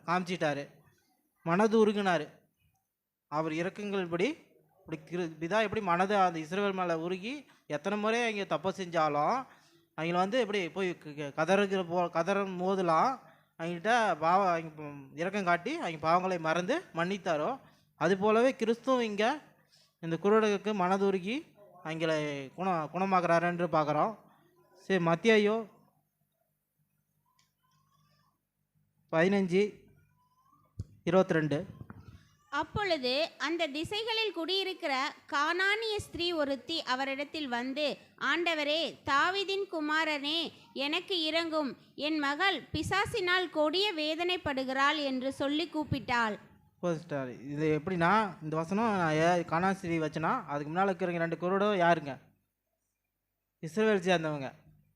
காமிச்சிட்டாரு, மனது உருகினார். அவர் இரக்கங்கள்படி இப்படி பிதா எப்படி மனது அந்த இஸ்ரவேல் மேலே உருகி எத்தனை முறை அவங்க தப்பு செஞ்சாலும் அவங்கள வந்து எப்படி போய் கதறும் போதெல்லாம் அவங்ககிட்ட அவங்க இரக்கம் காட்டி அவங்க பாவங்களை மறந்து மன்னித்தாரோ, அது போலவே கிறிஸ்துவும் இங்கே இந்த குருடருக்கு மனது உருகி அவங்களை குணமாக்குறாரு என்று பார்க்குறோம். சரி, மத்தேயு 15:22. அப்பொழுது அந்த திசைகளில் குடியிருக்கிற கானானிய ஸ்திரீ ஒருத்தி அவரிடத்தில் வந்து, ஆண்டவரே, தாவீதின் குமாரனே, எனக்கு இரங்கும், என் மகள் பிசாசினால் கொடிய வேதனைப்படுகிறாள் என்று சொல்லி கூப்பிட்டாள். போஸ்டார் இது எப்படின்னா, இந்த வசனம் கானாஸ்திரி வச்சுனா அதுக்கு முன்னால் இருக்கிறவங்க 2 குருடும் யாருங்க? இஸ்ரவேல் சேர்ந்தவங்க.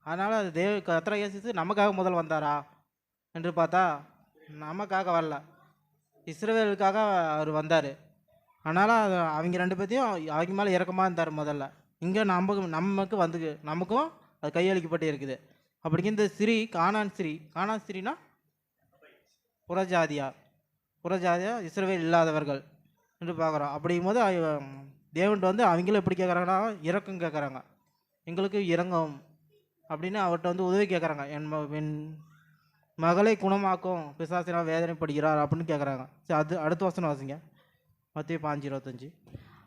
அதனால் அது கர்த்தர் இயேசு நமக்காக முதல் வந்தாரா என்று பார்த்தா நமக்காக வரல, இஸ்ரவேலுக்காக அவர் வந்தார். அதனால் அவங்க 2 பேர்த்தையும் அவங்க மேலே இறக்கமாக இருந்தார் முதல்ல. இங்கே நமக்கு வந்து நமக்கும் அது கையளிக்கப்பட்டு இருக்குது. அப்படிங்க இந்த ஸ்ரீ கானாஸ்திரினா புறஜாதியா இஸ்ரவேல் இல்லாதவர்கள் என்று பார்க்குறோம். அப்படிங்கும்போது தேவன்ட்டு வந்து அவங்களும் எப்படி கேட்குறாங்கன்னா இரக்கம் கேட்குறாங்க, எங்களுக்கு இரங்கும் அப்படின்னு அவர்கிட்ட வந்து உதவி கேட்குறாங்க. என் மகளை குணமாக்கும், பிசாசினால் வேதனைப்படுகிறார் அப்படின்னு கேட்குறாங்க. சரி, அது அடுத்த வசனம் வாசிங்க. மத்தேயு 5:25.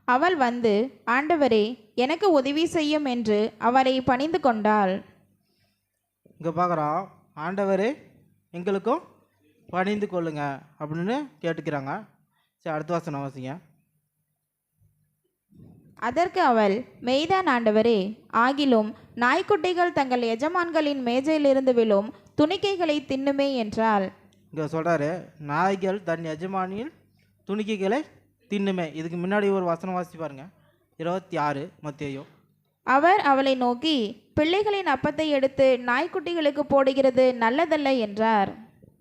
அவள் வந்து, ஆண்டவரே, எனக்கு உதவி செய்யும் என்று அவரை பணிந்து கொண்டாள். இங்கே பார்க்குறோம், ஆண்டவரே எங்களுக்கும் பணிந்து கொள்ளுங்க அப்படின்னு கேட்டுக்கிறாங்க. சரி, அடுத்த வசனம் வாசிங்க. அதற்கு அவள், மெய்தான் ஆண்டவரே, ஆகிலும் நாய்க்குட்டிகள் தங்கள் எஜமான்களின் மேஜையிலிருந்து விழும் துணிக்கைகளை தின்னுமே என்றாள். இங்கே சொல்கிறாரு, நாய்கள் தன் எஜமானியின் துணிக்கைகளை தின்னுமே. இதுக்கு முன்னாடி ஒரு வசனம் வாசி பாருங்க, 26 மத்தேயு. அவர் அவளை நோக்கி, பிள்ளைகளின் அப்பத்தை எடுத்து நாய்க்குட்டிகளுக்கு போடுகிறது நல்லதல்ல என்றார்.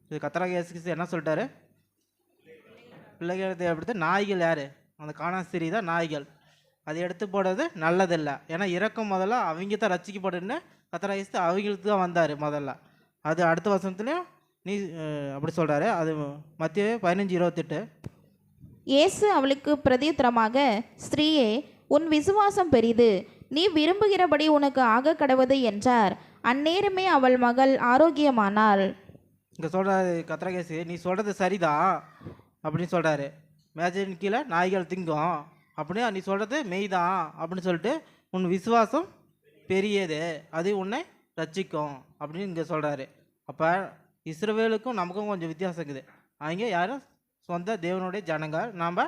இது கர்த்தராகிய இயேசு கிறிஸ்து என்ன சொல்லிட்டாரு? பிள்ளைகளை எடுத்து நாய்கள் யார்? அந்த கானாஸ்திரி தான் நாய்கள். அதை எடுத்து போடுறது நல்லதில்லை. ஏன்னா இரக்கம் முதல்ல அவங்க தான் ரட்சிக்கப்படுன்னு கர்த்தராகிய இயேசு அவங்களுக்கு தான் வந்தார் முதல்ல. அது அடுத்த வசனத்துலேயும் நீ அப்படி சொல்கிறாரு. அது மத்தேயு 15:28. இயேசு அவளுக்கு பிரதியுத்தரமாக, ஸ்திரீயே, உன் விசுவாசம் பெரிது, நீ விரும்புகிறபடி உனக்கு ஆக கடவது என்றார். அந்நேரமே அவள் மகள் ஆரோக்கியமானாள். இங்கே சொல்கிறாரு கத்ராகேசு, நீ சொல்கிறது சரிதான் அப்படின்னு சொல்கிறாரு. மேஜையின் கீழே நாய்கள் திங்கும் அப்படின்னு நீ சொல்கிறது மெய்தான் அப்படின்னு சொல்லிட்டு உன் விசுவாசம் பெரியது, அது உன்னை ரட்சிக்கும் அப்படின்னு இங்கே சொல்கிறாரு. அப்போ இஸ்ரவேலுக்கும் நமக்கும் கொஞ்சம் வித்தியாசம் இருக்குது. அவங்க யாரும் சொந்த தேவனுடைய ஜனங்கள், நாம்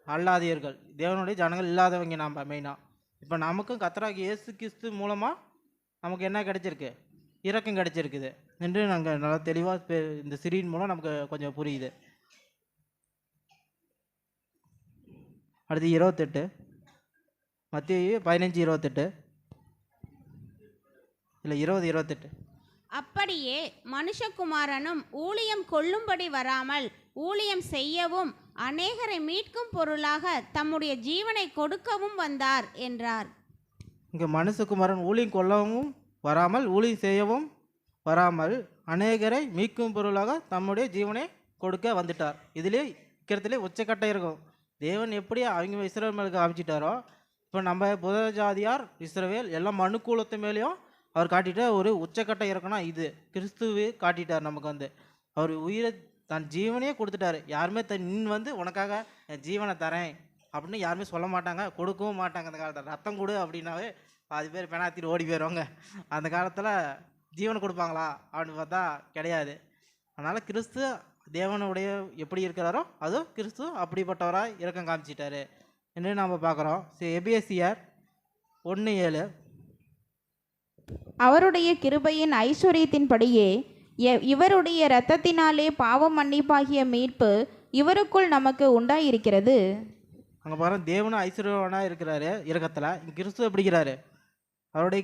அல்லாதியர்கள், தேவனுடைய ஜனங்கள் இல்லாதவங்க நாம் மெயினாக. இப்போ நமக்கும் கர்த்தராகிய இயேசு கிறிஸ்து மூலமாக நமக்கு என்ன கிடைச்சிருக்கு? இரக்கம் கிடைச்சிருக்குது என்று நாங்கள் நல்லா தெளிவாக இந்த சிறியின் மூலம் நமக்கு கொஞ்சம் புரியுது. அடுத்து 28, மத்தேயு 15:28 இல்லை 20:28. அப்படியே மனுஷகுமாரனும் ஊழியம் கொள்ளும்படி வராமல் ஊழியம் செய்யவும் அநேகரை மீட்கும் பொருளாக தம்முடைய ஜீவனை கொடுக்கவும் வந்தார் என்றார். இங்கே மனுஷகுமாரன் ஊழியம் கொள்ளவும் வராமல் ஊழியம் செய்யவும் வராமல் அநேகரை மீட்கும் பொருளாக தம்முடைய ஜீவனை கொடுக்க வந்துட்டார். இதிலே இருக்கிறதுலே உச்சக்கட்டம் இருக்கும். தேவன் எப்படி அவங்க இஸ்ரவேலுக்கு அமைச்சிட்டாரோ, இப்போ நம்ம புதஜாதியார் இஸ்ரவேல் எல்லாம் மனுக்கூலத்து மேலேயும் அவர் காட்டிட்ட ஒரு உச்சக்கட்டம் இருக்குன்னா இது கிறிஸ்துவே காட்டிட்டார். நமக்கு வந்து அவர் உயிரை தன் ஜீவனையே கொடுத்துட்டாரு. யாருமே வந்து உனக்காக என் ஜீவனை தரேன் அப்படின்னு யாருமே சொல்ல மாட்டாங்க, கொடுக்கவும் மாட்டாங்க. அந்த காலத்தில் ரத்தம் கொடு அப்படின்னாவே பாதி பேர் பெணாத்திட்டு ஓடி போயிடுவாங்க. அந்த காலத்தில் ஜீவனை கொடுப்பாங்களா அப்படின்னு பார்த்தா கிடையாது. அதனால் கிறிஸ்து தேவனுடைய எப்படி இருக்கிறாரோ அதுவும் கிறிஸ்து அப்படிப்பட்டவராக இரக்கம் காமிச்சிட்டாரு என்று நாம் பார்க்குறோம். எபேசியர் 1:7 அவருடைய கிருபையின் ஐஸ்வர்யத்தின்படியே இவருடைய இரத்தத்தினாலே பாவ மன்னிப்பாகிய மீட்பு இவருக்குள் நமக்கு உண்டாயிருக்கிறது. அங்கே பாருங்க, தேவனும் ஐஸ்வர்யவானாக இருக்கிறாரு இரக்கத்தில். இங்கே கிறிஸ்து எப்படிக்கிறாரு? அவருடைய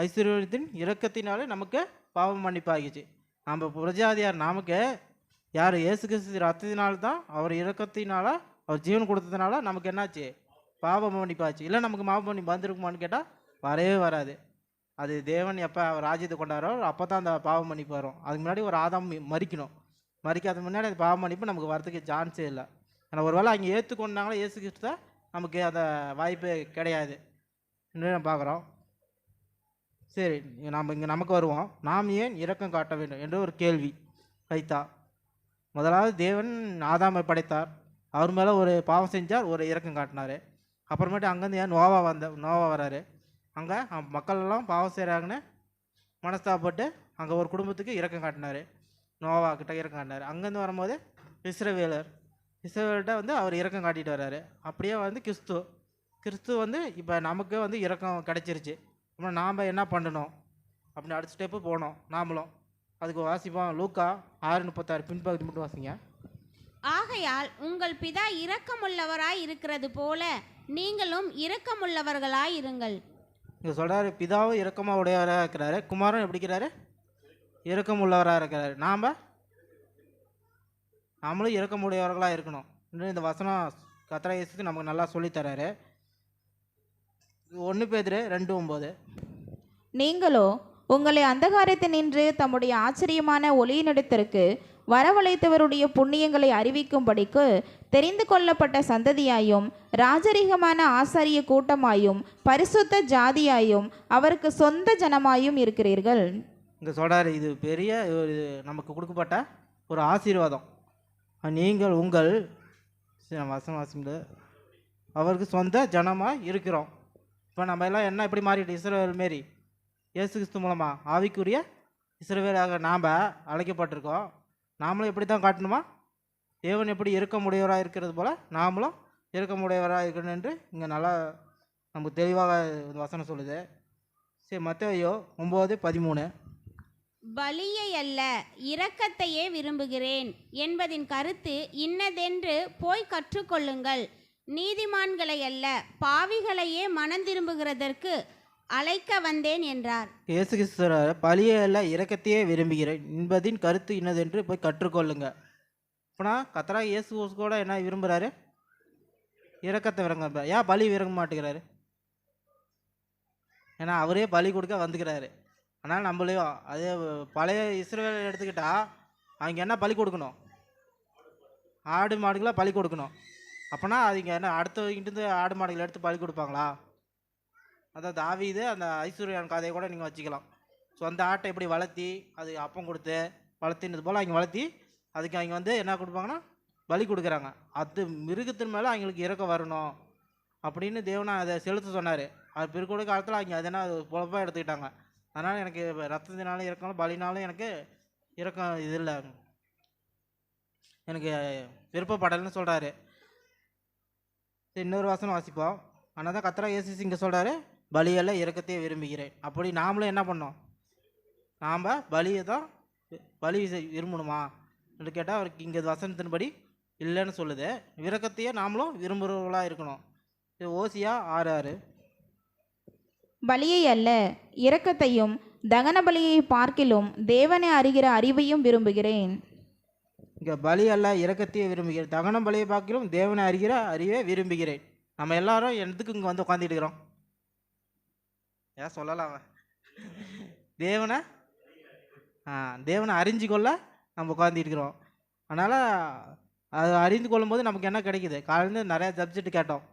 ஐஸ்வர்யத்தின் இரக்கத்தினாலே நமக்கு பாவம் மன்னிப்பாகிச்சு. நம்ம புரஜாதியார் நமக்கு யார்? இயேசு கிறிஸ்து ரத்தத்தினால்தான், அவர் இரக்கத்தினால, அவர் ஜீவன் கொடுத்ததுனால நமக்கு என்னாச்சு? பாவம் மன்னிப்பாச்சு. இல்லை நமக்கு பாவம் மன்னிப்பு வந்திருக்குமான்னு கேட்டால் வரவே வராது. அது தேவன் எப்போ அவர் ராஜ்யத்தை கொண்டாரோ அப்போ தான் அந்த பாவம் மன்னிப்பு வரும். அதுக்கு முன்னாடி ஒரு ஆதாம் மறிக்கணும். மறிக்காத முன்னாடி அந்த பாவம் மன்னிப்பு நமக்கு வரதுக்கு சான்ஸே இல்லை. ஆனால் ஒருவேளை அங்கே ஏற்றுக்கொண்டாங்களோ இயேசு கிறிஸ்துவை, நமக்கு அந்த வாய்ப்பு கிடையாது என்று நம்ம பார்க்குறோம். சரி, நாம் இங்கே நமக்கு வருவோம். நாம் ஏன் இரக்கம் காட்ட வேண்டும் என்று ஒரு கேள்வி வைத்தா. முதலாவது தேவன் ஆதாமை படைத்தார், அவர் மேலே ஒரு பாவம் செஞ்சார், ஒரு இரக்கம் காட்டினார். அப்புறமேட்டு அங்கேருந்து ஏன் நோவா வராரு. அங்கே மக்கள் எல்லாம் பாவம் செய்கிறாங்கன்னு மனஸ்தாப்பட்டு அங்கே ஒரு குடும்பத்துக்கு இரக்கம் காட்டினார், நோவா கிட்ட இரக்கம் காட்டினார். அங்கேருந்து வரும்போது இஸ்ரவேல்கிட்ட வந்து அவர் இரக்கம் காட்டிட்டு வர்றாரு. அப்படியே வந்து கிறிஸ்து வந்து இப்போ நமக்கு வந்து இரக்கம் கிடைச்சிருச்சு. அப்புறம் நாம் என்ன பண்ணணும் அப்படின்னு அடுத்த ஸ்டெப்பு போனோம் நாமளும். அதுக்கு வாசிப்போம். லூக்கா 6:36 பின்பகுதி மட்டும் வாசிங்க. ஆகையால் உங்கள் பிதா இரக்கமுள்ளவராய் இருக்கிறது போல நீங்களும் இரக்கமுள்ளவர்களாய் இருங்கள். இங்கே சொல்கிறாரு, பிதாவும் இரக்கமாக உடையவராக இருக்கிறாரு, குமாரன் எப்படி இருக்கிறாரு? இரக்கம் உள்ளவராக இருக்கிறாரு. நாமளும் இரக்கமுடையவர்களாக இருக்கணும். இன்னும் இந்த வசனம் கர்த்தராகிய இயேசுக்கு நமக்கு நல்லா சொல்லித்தராரு. 1 பேதுரு 2:9 நீங்களோ உங்களை அந்தகாரத்தினின்று தம்முடைய ஆச்சரியமான ஒளியினிடத்திற்கு வரவழைத்தவருடைய புண்ணியங்களை அறிவிக்கும்படிக்கு தெரிந்து கொள்ளப்பட்ட சந்ததியாயும் ராஜரீகமான ஆசாரிய கூட்டமாயும் பரிசுத்த ஜாதியாயும் அவருக்கு சொந்த ஜனமாயும் இருக்கிறீர்கள். இங்கே சொல்கிறாரு, இது பெரிய ஒரு நமக்கு கொடுக்கப்பட்ட ஒரு ஆசீர்வாதம். நீங்கள் உங்கள் வசனம் வாசிங்க, அவருக்கு சொந்த ஜனமாக இருக்கிறோம். இப்போ நம்ம எல்லாம் என்ன எப்படி மாறிட்டு இஸ்ரவேல் மாரி இயேசு கிறிஸ்து மூலமாக ஆவிக்குரிய இஸ்ரவேலாக நாம் அழைக்கப்பட்டிருக்கோம். நாமளும் எப்படி தான் காட்டணுமா? தேவன் எப்படி இருக்கமுடையவராக இருக்கிறது போல் நாமளும் இருக்கமுடையவராக இருக்கணும் என்று இங்கே நல்லா நமக்கு தெளிவாக வசனம் சொல்லுது. சரி, மத்தேயு 9:13 பலியை அல்ல இரக்கத்தையே விரும்புகிறேன் என்பதின் கருத்து இன்னதென்று போய் கற்றுக்கொள்ளுங்கள். நீதிமான்களை அல்ல பாவிகளையே மனந்திரும்புகிறதற்கு அழைக்க வந்தேன் என்றார். இயேசு கிறிஸ்து பலியை அல்ல இரக்கத்தையே விரும்புகிறேன் என்பதின் கருத்து இன்னதென்று போய் கற்றுக்கொள்ளுங்க. இப்போனா கர்த்தராகிய இயேசு கூட என்ன விரும்புகிறாரு? இரக்கத்தை விரும்ப. ஏன் பலி விரும்ப மாட்டேங்கிறாரு? ஏன்னா அவரே பலி கொடுக்க வந்துக்கிறாரு. ஆனால் நம்மளையும் அதே பழைய இஸ்ரவேலை எடுத்துக்கிட்டா அவங்க என்ன பலி கொடுக்கணும்? ஆடு மாடுகளாக பலி கொடுக்கணும். அப்போனா அவங்க என்ன அடுத்தவங்கிட்டு ஆடு மாடுகளை எடுத்து பலி கொடுப்பாங்களா? அதான் தாவீது அந்த ஐஸ்வர்யான் கதையை கூட நீங்கள் வச்சுக்கலாம். ஸோ அந்த ஆட்டை எப்படி வளர்த்தி அது அப்பம் கொடுத்து வளர்த்தினது போல் அவங்க வளர்த்தி அதுக்கு அவங்க வந்து என்ன கொடுப்பாங்கன்னா பலி கொடுக்குறாங்க. அது மிருகத்தின் மேலே அவங்களுக்கு இறக்க வரணும் அப்படின்னு தேவனை அதை செலுத்த சொன்னார். அது பிற்கூட காலத்தில் அவங்க அதனா பொழப்பாக எடுத்துக்கிட்டாங்க. அதனால் எனக்கு ரத்தத்தினாலும் இறக்கணும் பலினாலும் எனக்கு இறக்கம் இது இல்லை, எனக்கு விருப்பப்படலைன்னு சொல்கிறாரு. இன்னொரு வசனம் வாசிப்போம். ஆனால் தான் கர்த்தராகிய இயேசு இங்கே சொல்கிறாரு, பலியெல்லாம் இறக்கத்தையே விரும்புகிறேன். அப்படி நாமளும் என்ன பண்ணோம்? நாம் பலியை தான் பலி விரும்பணுமா என்று கேட்டால் அவருக்கு இங்கே வசனத்தின்படி இல்லைன்னு சொல்லுது. இரக்கத்தையே நாமளும் விரும்புகிறவர்களாக இருக்கணும். இது ஓசியா 6:6. பலியை அல்ல இரக்கத்தையும் தகன பலியை பார்க்கிலும் தேவனை அறிகிற அறிவையும் விரும்புகிறேன். இங்கே பலி அல்ல இரக்கத்தையே விரும்புகிறேன், தகன பலியை பார்க்கிலும் தேவனை அறிகிற அறிவே விரும்புகிறேன். நம்ம எல்லாரும் எதுக்கு இங்கே வந்து உட்காந்துட்டு இருக்கிறோம்? ஏன் சொல்லலாம், தேவனை அறிஞ்சு கொள்ள நம்ம உட்காந்துட்டு இருக்கிறோம். அதனால் அது அறிந்து கொள்ளும்போது நமக்கு என்ன கிடைக்குது? காலையிலேருந்து நிறையா சப்ஜெக்ட் கேட்டோம்.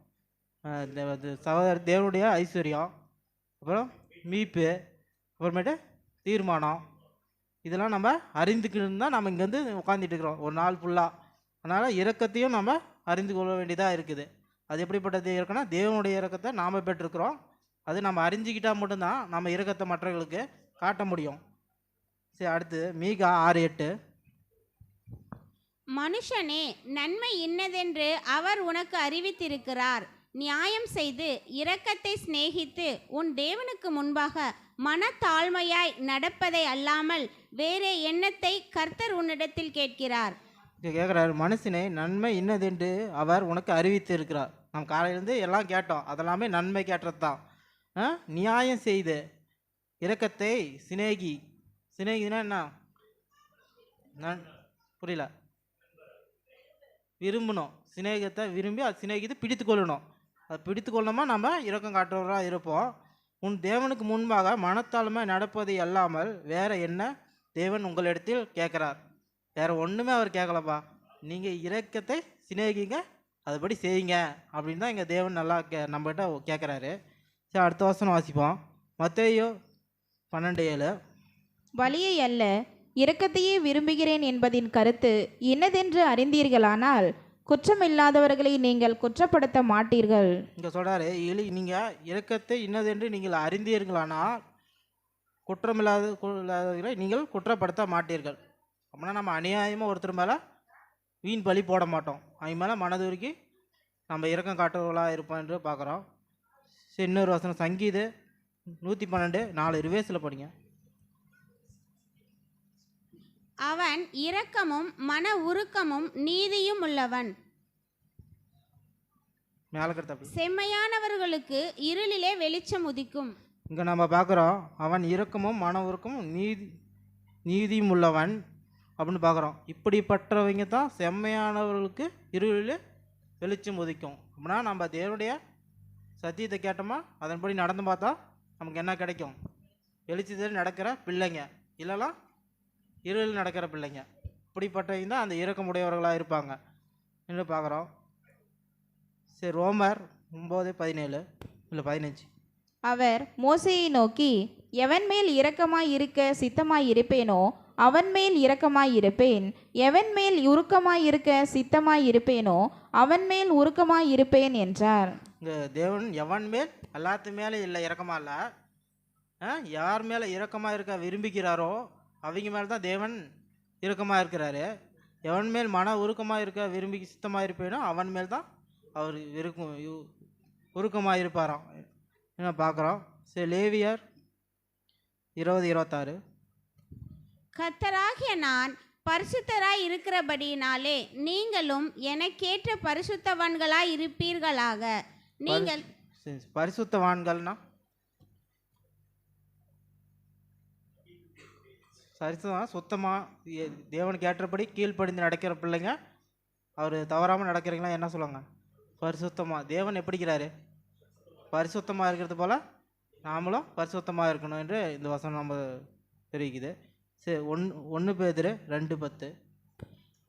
சகோதர தேவனுடைய ஐஸ்வர்யம், அப்புறம் மீட்பு, அப்புறமேட்டு தீர்மானம், இதெல்லாம் நம்ம அறிந்துக்கிட்டு தான் நம்ம இங்கே வந்து உட்காந்துட்டு இருக்கிறோம் ஒரு நாள் ஃபுல்லாக. அதனால் இரக்கத்தையும் நம்ம அறிந்து கொள்ள வேண்டியதாக இருக்குது. அது எப்படிப்பட்டது இருக்குன்னா தேவனுடைய இரக்கத்தை நாம் பெற்றிருக்கிறோம். அது நம்ம அறிஞ்சிக்கிட்டால் மட்டும்தான் நம்ம இரக்கத்தை மற்றவர்களுக்கு காட்ட முடியும். சரி, அடுத்து மீகா 6:8. மனுஷனே, நன்மை இன்னதென்று அவர் உனக்கு அறிவித்திருக்கிறார். நியாயம் செய்து இரக்கத்தை சிநேகித்து உன் தேவனுக்கு முன்பாக மனத்தாழ்மையாய் நடப்பதை அல்லாமல் வேறே எண்ணத்தை கர்த்தர் உன்னிடத்தில் கேட்கிறார். கேட்குறாரு, மனுஷனே நன்மை இன்னதென்று அவர் உனக்கு அறிவித்து இருக்கிறார். நம்ம காலையிலேருந்து எல்லாம் கேட்டோம், அதெல்லாமே நன்மை கேட்டது தான். நியாயம் செய்து இரக்கத்தை சிநேகினா என்ன புரியல? விரும்பணும். சிநேகத்தை விரும்பி அது சிநேகித்து பிடித்து கொள்ளணும். அது பிடித்து கொள்ளணுமா நம்ம இரக்கம் காட்டுறவராக இருப்போம். உன் தேவனுக்கு முன்பாக மனத்தாழ்மை நடப்பது அல்லாமல் வேற என்ன தேவன் உங்களிடத்தில் கேட்குறார்? வேற ஒன்றுமே அவர் கேட்கலப்பா. நீங்கள் இரக்கத்தை சிநேகிங்க, அதுபடி செய்யுங்க அப்படின்னு தான் எங்கள் தேவன் நல்லா நம்மகிட்ட கேட்குறாரு. சரி, அடுத்த வசனம் வாசிப்போம். மத்தேயு 12:7. பலியை அல்ல இரக்கத்தையே விரும்புகிறேன் என்பதின் கருத்து இன்னதென்று அறிந்தீர்களானால் குற்றமில்லாதவர்களை நீங்கள் குற்றப்படுத்த மாட்டீர்கள். இங்கே சொல்கிறாரு, நீங்கள் இரக்கத்தை இன்னதென்று நீங்கள் அறிந்தீர்களானால் குற்றமில்லாதவர்களை நீங்கள் குற்றப்படுத்த மாட்டீர்கள். அப்படின்னா நம்ம அநியாயமாக ஒருத்தர் மேலே வீண் பலி போட மாட்டோம். அவங்க மேலே மனதுருக்கி நம்ம இரக்கம் காட்டுறவர்களாக இருப்போம் என்று பார்க்குறோம். சரி, இன்னொரு வசனம் சங்கீது 112:4 ரிவேஸில் படிங்க. அவன் இரக்கமும் மன உருக்கமும் நீதியும் உள்ளவன். செம்மையானவர்களுக்கு இருளிலே வெளிச்சம் உதிக்கும். இங்கே நம்ம பார்க்குறோம், அவன் இரக்கமும் மன உருக்கமும் நீதியும் உள்ளவன் அப்படின்னு பார்க்குறோம். இப்படிப்பட்டவங்க தான் செம்மையானவர்களுக்கு இருளிலே வெளிச்சம் உதிக்கும். அப்படின்னா நம்ம தேவனுடைய சத்தியத்தை கேட்டோமா, அதன்படி நடந்து பார்த்தா நமக்கு என்ன கிடைக்கும்? வெளிச்சத்தில் நடக்கிற பிள்ளைங்க, இல்லைனா இருளில் நடக்கிற பிள்ளைங்க. இப்படிப்பட்டவங்க தான் அந்த இரக்கமுடையவர்களாக இருப்பாங்க என்று பார்க்குறோம். சரி, ரோமர் 9:17 இல்லை 15. அவர் மோசேயை நோக்கி, எவன் மேல் இரக்கமாய் இருக்க சித்தமாய் இருப்பேனோ அவன் மேல் இரக்கமாய் இருப்பேன், எவன் மேல் உருக்கமாய் இருக்க சித்தமாய் இருப்பேனோ அவன் மேல் உருக்கமாய் இருப்பேன் என்றார். இங்கே தேவன் எவன் மேல் எல்லாத்து மேலே இல்லை இரக்கமாக இல்லை, யார் மேலே இரக்கமாக இருக்க விரும்புகிறாரோ அவங்க மேலே தான் தேவன் இரக்கமாக இருக்கிறாரு. எவன் மேல் மன உருக்கமாக இருக்க விரும்பி சித்தமாக இருப்பேனோ அவன் மேல் தான் அவர் உருக்கமாக இருப்பாராம் என்ன பார்க்குறோம். சரி, லேவியர் 20:26. கர்த்தராகிய நான் பரிசுத்தராய் இருக்கிறபடியினாலே நீங்களும் எனக்கேற்ற பரிசுத்தவான்களாய் இருப்பீர்களாக. நீங்கள் பரிசுத்தவான்கள்னா சுத்தமாக தேவனுக்கு ஏற்றபடி கீழ்ப்படிந்து நடக்கிற பிள்ளைங்க, அவர் தவறாமல் நடக்கிறீங்களா என்ன சொல்லுவாங்க? பரிசுத்தமாக. தேவன் எப்படிக்கிறாரு? பரிசுத்தமாக இருக்கிறது போல் நாமளும் பரிசுத்தமாக இருக்கணும் என்று இந்த வசனம் நம்ம தெரிவிக்குது. சரி, 1 பேதுரு 2:10.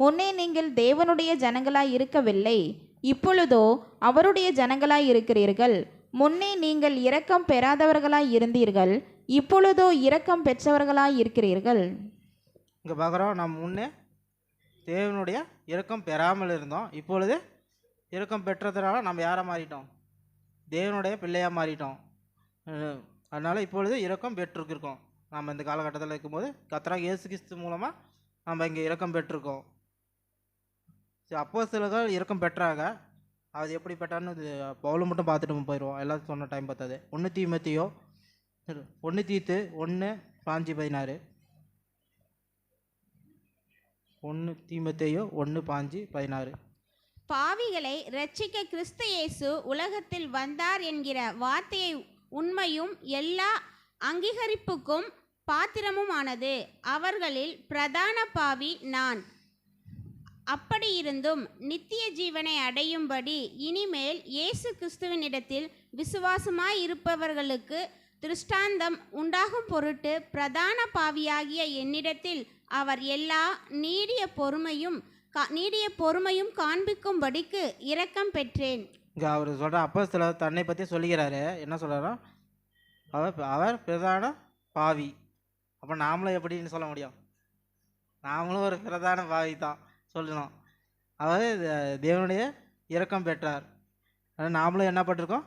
முன்னே நீங்கள் தேவனுடைய ஜனங்களாய் இருக்கவில்லை, இப்பொழுதோ அவருடைய ஜனங்களாய் இருக்கிறீர்கள். முன்னே நீங்கள் இரக்கம் பெறாதவர்களாய் இருந்தீர்கள், இப்பொழுதோ இரக்கம் பெற்றவர்களாய் இருக்கிறீர்கள். இங்கே பார்க்குறோம், நம்ம முன்னே தேவனுடைய இரக்கம் பெறாமல் இருந்தோம், இப்பொழுது இரக்கம் பெற்றதுனால நம்ம யாரை மாறிட்டோம்? தேவனுடைய பிள்ளையாக மாறிட்டோம். அதனால் இப்பொழுது இரக்கம் பெற்றிருக்கோம். நம்ம இந்த காலகட்டத்தில் இருக்கும்போது கர்த்தராகிய இயேசு கிறிஸ்து மூலமாக நம்ம இங்கே இரக்கம் பெற்றிருக்கோம். சரி, அப்போஸ்தலர்கள் இரக்கம் பெற்றாங்க. அது எப்படி பெற்றான்னு இது பவுல் மட்டும் பார்த்துட்டு போயிடுவோம், எல்லாத்தையும் சொன்ன டைம் பார்த்தாது. 1 தீமோத்தேயு 1 தீத்து 1:5-16. 1 தீமோத்தேயு 1:5-16. பாவிகளை இரட்சிக்க கிறிஸ்து இயேசு உலகத்தில் வந்தார் என்கிற வார்த்தையை உண்மையும் எல்லா அங்கீகரிப்புக்கும் பாத்திரமுமானது. அவர்களில் பிரதான பாவி நான். அப்படி இருந்தும் நித்திய ஜீவனை அடையும்படி இனிமேல் இயேசு கிறிஸ்துவினிடத்தில் விசுவாசமாய் இருப்பவர்களுக்கு திருஷ்டாந்தம் உண்டாகும் பொருட்டு பிரதான பாவியாகிய என்னிடத்தில் அவர் எல்லா நீடிய பொறுமையும் காண்பிக்கும்படிக்கு இரக்கம் பெற்றேன். இங்கே அவர் சொல்கிற அப்போஸ்தலர் தன்னை பற்றி சொல்லுகிறாரு. என்ன சொல்கிறாரோ, அவர் பிரதான பாவி. அப்போ நாமளும் எப்படின்னு சொல்ல முடியும்? நாமளும் ஒரு பிரதான பாவி தான் சொல்லணும். அவர் தேவனுடைய இரக்கம் பெற்றார். ஆனால் நாமளும் என்ன பண்ணிருக்கோம்?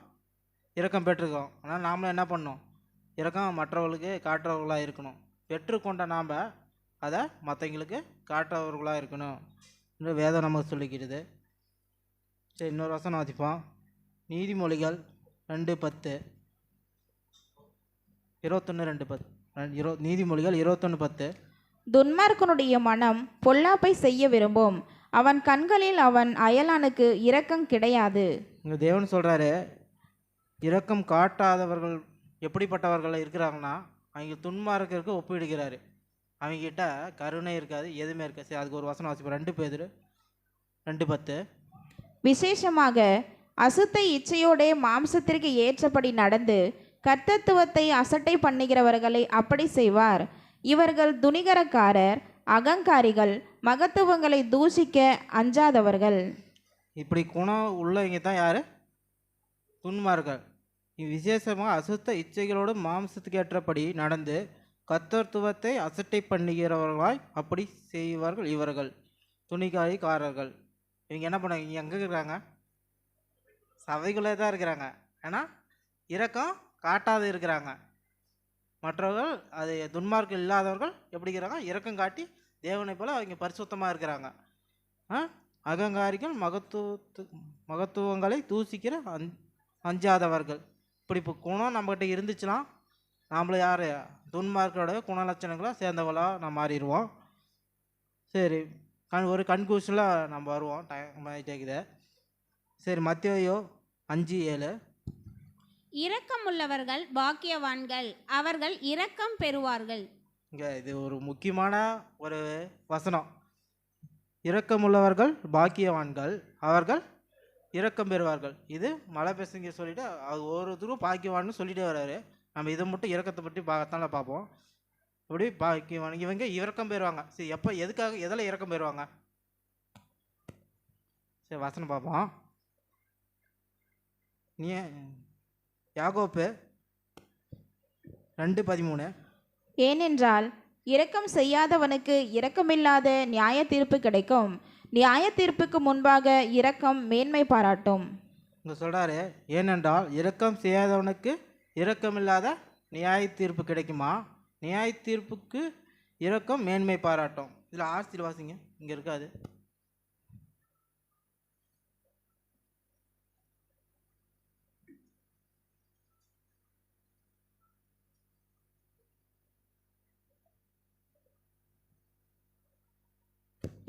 இரக்கம் பெற்றிருக்கோம். ஆனால் நாமளும் என்ன பண்ணோம்? இரக்கம் மற்றவர்களுக்கு காட்டுறவர்களாக இருக்கணும். பெற்றுக்கொண்ட நாம் அதை மற்றவங்களுக்கு காட்டுறவர்களாக இருக்கணும் என்று வேதம் நமக்கு சொல்லிக்கிறது. சரி, இன்னொரு வசனம் வாசிப்போம். நீதிமொழிகள் 2:10. 21:2. நீதிமொழிகள் 21:10. துன்மார்க்கனுடைய மனம் பொல்லாப்பை செய்ய விரும்பும், அவன் கண்களில் அவன் அயலானுக்கு இரக்கம் கிடையாது. இங்கே தேவன் சொல்கிறாரு, இரக்கம் காட்டாதவர்கள் எப்படிப்பட்டவர்கள் இருக்கிறாங்கன்னா அவங்க துன்மார்க்கருக்கு ஒப்பிடுகிறாரு. அவங்ககிட்ட கருணை இருக்காது, எதுவுமே இருக்காது. சரி, அதுக்கு ஒரு வசனம் வாசிப்போம். 2 பேதுரு 2:10. விசேஷமாக அசுத்த இச்சையோடே மாம்சத்திற்கு ஏற்றபடி நடந்து கர்த்தத்துவத்தை அசட்டை பண்ணுகிறவர்களை அப்படி செய்வார். இவர்கள் துணிகரக்காரர், அகங்காரிகள், மகத்துவங்களை தூஷிக்க அஞ்சாதவர்கள். இப்படி குணம் உள்ளவங்க தான் யார்? துன்மார்கள். விசேஷமாக அசுத்த இச்சைகளோடு மாம்சத்துக்கு ஏற்றபடி நடந்து கர்த்தத்துவத்தை அசட்டை பண்ணுகிறவர்களாய் அப்படி செய்வார்கள். இவர்கள் துணிகாரிக்காரர்கள். இவங்க என்ன பண்ணாங்க? இங்கே எங்கே இருக்கிறாங்க? சபைக்குள்ளே தான் இருக்கிறாங்க. ஏன்னா இரக்கம் காட்டாது இருக்கிறாங்க. மற்றவர்கள் அது துன்மார்க்கம் இல்லாதவர்கள் எப்படி இருக்கிறாங்க? இரக்கம் காட்டி தேவனை போல் அவங்க பரிசுத்தமாக இருக்கிறாங்க. அகங்காரிகள், மகத்துவங்களை தூசிக்கிற அஞ்சாதவர்கள். இப்படி இப்போ குணம் நம்மகிட்ட இருந்துச்சுன்னா நம்மள யார்? துன்மார்க்கோட குணலட்சணங்களாக சேர்ந்தவளாக நம்ம மாறிடுவோம். சரி, ஒரு கன்க்ளூஷனில் நம்ம வருவோம், டைம் ஆகிட்டேக்குது. சரி, மத்தேயு 5:7. இரக்கமுள்ளவர்கள் பாக்கியவான்கள், அவர்கள் இரக்கம் பெறுவார்கள். இங்கே இது ஒரு முக்கியமான ஒரு வசனம். இரக்கமுள்ளவர்கள் பாக்கியவான்கள், அவர்கள் இரக்கம் பெறுவார்கள். இது மலை பேசுங்க சொல்லிவிட்டு அது ஒருத்தரும் பாக்கியவான்னு சொல்லிகிட்டே வர்றாரு. நம்ம இதை மட்டும் இரக்கத்தை பற்றி பார்த்தால பார்ப்போம். இப்படி பாக்கியவான் இவங்க இரக்கம் பெறுவாங்க. சரி, எப்போ எதுக்காக எதில் இரக்கம் பெறுவாங்க? சரி, வசனம் பார்ப்போம். நீ யாக்கோப்பு 2:13. ஏனென்றால் இரக்கம் செய்யாதவனுக்கு இரக்கமில்லாத நியாய தீர்ப்பு கிடைக்கும், நியாய தீர்ப்புக்கு முன்பாக இரக்கம் மேன்மை பாராட்டும். இங்கே சொல்கிறாரு, ஏனென்றால் இரக்கம் செய்யாதவனுக்கு இரக்கமில்லாத நியாய தீர்ப்பு கிடைக்குமா, நியாய தீர்ப்புக்கு இரக்கம் மேன்மை பாராட்டும். இதில் ஆசிரியர் வாசிங்க, இங்கே இருக்காது.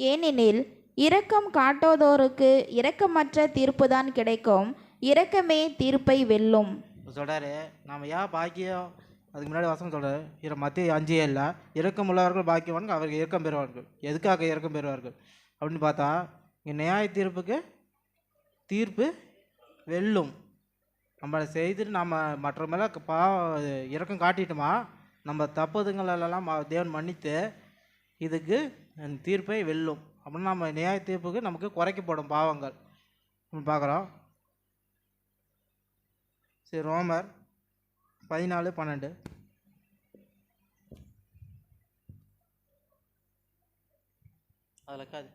ஏனெனில் இரக்கம் காட்டாதோருக்கு இரக்கமற்ற தீர்ப்புதான் கிடைக்கும், இரக்கமே தீர்ப்பை வெல்லும். சொல்கிறாரு, நாம் ஏன் பாக்கியம், அதுக்கு முன்னாடி வசனம் சொல்கிறாரு மத்தேயு 5:7, இரக்கம் உள்ளவர்கள் பாக்கியவான்கள், அவர்கள் இரக்கம் பெறுவார்கள். எதுக்காக இரக்கம் பெறுவார்கள் அப்படின்னு பார்த்தா, இங்கே நியாய தீர்ப்புக்கு தீர்ப்பு வெல்லும். நம்ம செய்துட்டு நம்ம மற்ற மேலே இரக்கம் காட்டிட்டோமா, நம்ம தப்புதுங்களெல்லாம் தேவன் மன்னித்து இதுக்கு தீர்ப்பை வெல்லும். அப்படின்னா நம்ம நியாய தீர்ப்புக்கு நமக்கு குறைக்கப்படும் பாவங்கள் நம்ம பார்க்குறோம். சரி, ரோமர் 14:12. அதில் இருக்காது.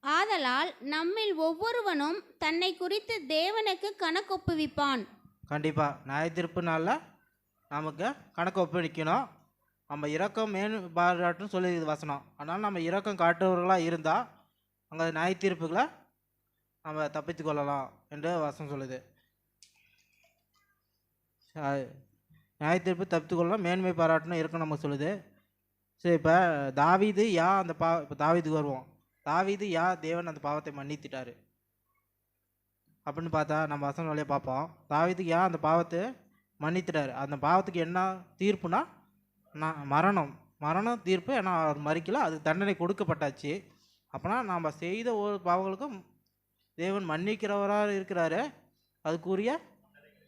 ஆதலால் நம்மில் ஒவ்வொருவனும் தன்னை குறித்து தேவனுக்கு கணக்கொப்புவிப்பான். கண்டிப்பாக நியாயத்தீர்ப்பு நாளில் நமக்கு கணக்கு ஒப்படைக்கணும். நம்ம இரக்கம் பாராட்டுன்னு சொல்லி இது வசனம். அதனால் நம்ம இரக்கம் காட்டுறவர்களாக இருந்தால் அங்கே நியாயத்தீர்ப்புகளை நம்ம தப்பித்து கொள்ளலாம் என்று வசனம் சொல்லுது. நியாயத்தீர்ப்பு தப்பித்து கொள்ளலாம், மேன்மை பாராட்டணும் இருக்கும் நம்ம சொல்லுது. சரி, இப்போ தாவீது அந்த இப்போ தாவீதுக்கு வருவோம். தாவீது தேவன் அந்த பாவத்தை மன்னித்துட்டாரு அப்படின்னு பார்த்தா நம்ம வசனம் வழியாக பார்ப்போம். தாவீதுக்கு அந்த பாவத்தை மன்னித்துட்டாரு. அந்த பாவத்துக்கு என்ன தீர்ப்புனா மரணம் தீர்ப்பு. ஏன்னா அவர் மறிக்கல, அதுக்கு தண்டனை கொடுக்கப்பட்டாச்சு. அப்போனா நம்ம செய்த ஒரு பாவங்களுக்கும் தேவன் மன்னிக்கிறவராக இருக்கிறாரு. அதுக்குரிய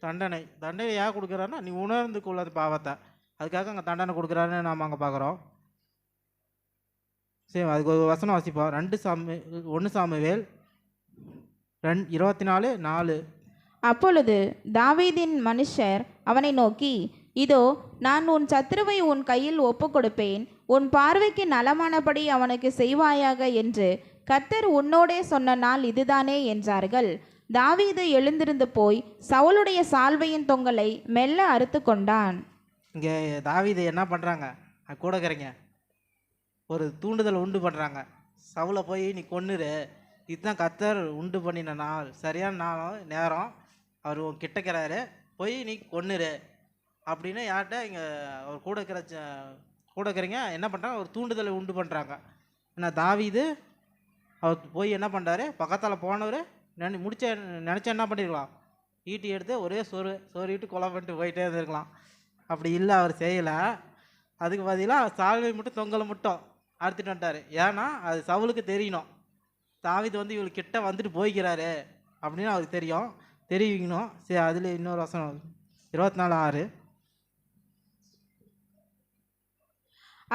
தண்டனை யார் கொடுக்குறாருன்னா நீ உணர்ந்து கொள்ளாத பாவத்தை, அதுக்காக அங்கே தண்டனை கொடுக்குறாருன்னு நாம் அங்கே பார்க்குறோம். சரி, அதுக்கு ஒரு வசனம் வாசிப்போம். 1 சாமுவேல் 24:4. அப்பொழுது தாவீதின் மனுஷர் அவனை நோக்கி, இதோ நான் உன் சத்துருவை உன் கையில் ஒப்பு கொடுப்பேன், உன் பார்வைக்கு நலமானபடி அவனுக்கு செய்வாயாக என்று கர்த்தர் உன்னோடே சொன்ன நாள் இதுதானே என்றார்கள். தாவீது எழுந்திருந்து போய் சவுலுடைய சால்வையின் தொங்கலை மெல்ல அறுத்து கொண்டான். இங்கே தாவீது என்ன பண்ணுறாங்க, கூட இருக்கிறீங்க ஒரு தூண்டுதல் உண்டு பண்ணுறாங்க. சவுலை போய் நீ கொன்னுரு, இதுதான் கர்த்தர் உண்டு பண்ணின நாள், சரியான நேரம், அவர் கிட்டக்கிறாரு, போய் நீ கொன்னுரு அப்படின்னு யார்கிட்ட இங்கே அவர் கூட இருக்கிறீங்க என்ன பண்ணுறாங்க, ஒரு தூண்டுதலை உண்டு பண்ணுறாங்க. ஏன்னா தாவீது அவர் போய் என்ன பண்ணுறாரு, பக்கத்தால் போனவர் நினச்சா என்ன பண்ணிருக்கலாம், ஈட்டி எடுத்து ஒரே சொருவிட்டு கொலை பண்ணிட்டு போயிட்டே இருந்திருக்கலாம். அப்படி இல்லை, அவர் செய்யலை. அதுக்கு பதிலாக சால்வை மட்டும் தொங்கலை மட்டும் அறுத்துட்டு வந்துட்டார். ஏன்னா அது சவுலுக்கு தெரியணும், தாவீது இவளுக்கு கிட்ட வந்துட்டு போய்க்கிறாரு அப்படின்னு அவருக்கு தெரிவிக்கணும். சரி, அதில் இன்னொரு வசனம் 24:6.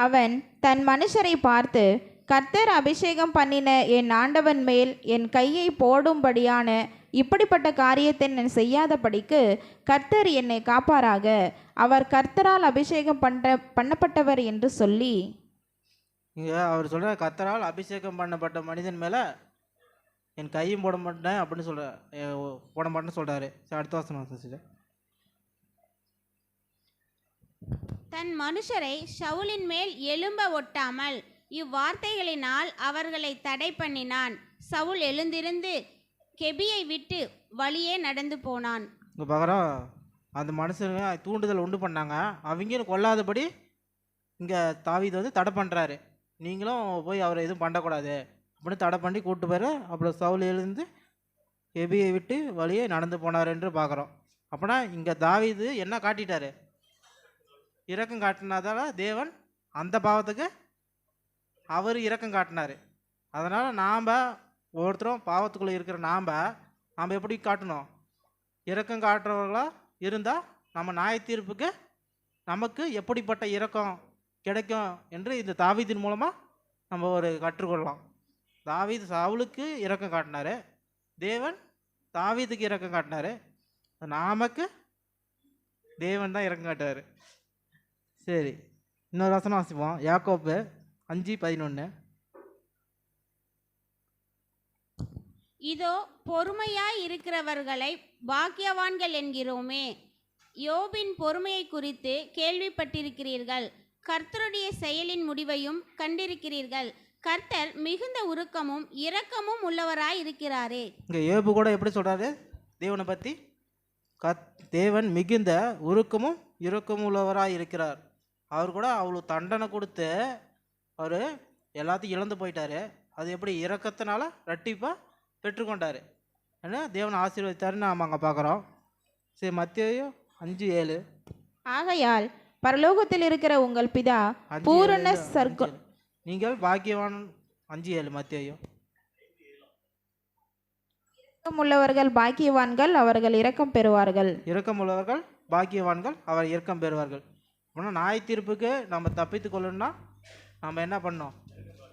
அவன் தன் மனுஷரை பார்த்து, கர்த்தர் அபிஷேகம் பண்ணின என் ஆண்டவன் மேல் என் கையை போடும்படியான இப்படிப்பட்ட காரியத்தை நான் செய்யாதபடிக்கு கர்த்தர் என்னை காப்பாராக, அவர் கர்த்தரால் அபிஷேகம் பண்ணப்பட்டவர் என்று சொல்லி. இங்கே அவர் சொல்கிற கர்த்தரால் அபிஷேகம் பண்ணப்பட்ட மனிதன் மேலே என் கையும் போட மாட்டேன் அப்படின்னு போட மாட்டேன்னு சொல்கிறாரு. அடுத்த வசனம். தன் மனுஷரை சவுலின் மேல் எழும்ப ஒட்டாமல் இவ்வார்த்தைகளினால் அவர்களை தடை பண்ணினான். சவுல் எழுந்திருந்து கெபியை விட்டு வழியே நடந்து போனான். இங்கே பார்க்குறோம், அந்த மனுஷங்க தூண்டுதல் உண்டு பண்ணாங்க, அவங்க கொல்லாதபடி இங்கே தாவீது தடை பண்ணுறாரு. நீங்களும் போய் அவரை எதுவும் பண்ணக்கூடாது அப்படின்னு தடை பண்ணி கூப்பிட்டு போயிரு. அப்புறம் சவுல் எழுந்து கெபியை விட்டு வழியே நடந்து போனார் என்று பார்க்குறோம். அப்படின்னா இங்கே தாவீது என்ன காட்டிட்டாரு, இரக்கம் காட்டினதால தேவன் அந்த பாவத்துக்கு அவர் இரக்கம் காட்டினார். அதனால் நாம் ஒவ்வொருத்தரும் பாவத்துக்குள்ளே இருக்கிற நாம் எப்படி காட்டணும், இரக்கம் காட்டுறவர்களாக இருந்தால் நம்ம நியாய தீர்ப்புக்கு நமக்கு எப்படிப்பட்ட இரக்கம் கிடைக்கும் என்று இந்த தாவீதின் மூலமாக நம்ம ஒரு கற்றுக்கொள்ளலாம். தாவீது சவுலுக்கு இரக்கம் காட்டினார், தேவன் தாவீதுக்கு இரக்கம் காட்டினார், நமக்கு தேவன் தான் இரக்கம் காட்டுவார். சரி, இன்னொரு வசனம் வாசிப்போம். யாக்கோபு 5:11. இதோ பொறுமையாய் இருக்கிறவர்களை பாக்கியவான்கள் என்கிறோமே, யோபின் பொறுமையை குறித்து கேள்விப்பட்டிருக்கிறீர்கள், கர்த்தருடைய செயலின் முடிவையும் கண்டிருக்கிறீர்கள். கர்த்தர் மிகுந்த உருக்கமும் இரக்கமும் உள்ளவராய் இருக்கிறாரே. இங்கே யோபு கூட எப்படி சொல்கிறாரு தேவனை பற்றி, தேவன் மிகுந்த உருக்கமும் இரக்கமும் உள்ளவராக இருக்கிறார். அவர் கூட அவ்வளோ தண்டனை கொடுத்து அவர் எல்லாத்தையும் இழந்து போயிட்டார். அது எப்படி இரக்கத்தினால ரெட்டிப்பாக பெற்றுக்கொண்டார், ஏன்னா தேவனை ஆசீர்வதித்தாருன்னு நாம் அங்கே பார்க்குறோம். சரி, மத்தேயு 5:7. ஆகையால் பரலோகத்தில் இருக்கிற உங்கள் பிதா பூரண சர்க்கம் நீங்கள் பாக்கியவான். 5:7 மத்தேயு. உள்ளவர்கள் பாக்கியவான்கள், அவர்கள் இரக்கம் பெறுவார்கள். இரக்கமுள்ளவர்கள் பாக்கியவான்கள், அவர் இரக்கம் பெறுவார்கள். அப்படின்னா நியாய தீர்ப்புக்கு நம்ம தப்பித்து கொள்ளணும்னா நம்ம என்ன பண்ணோம்,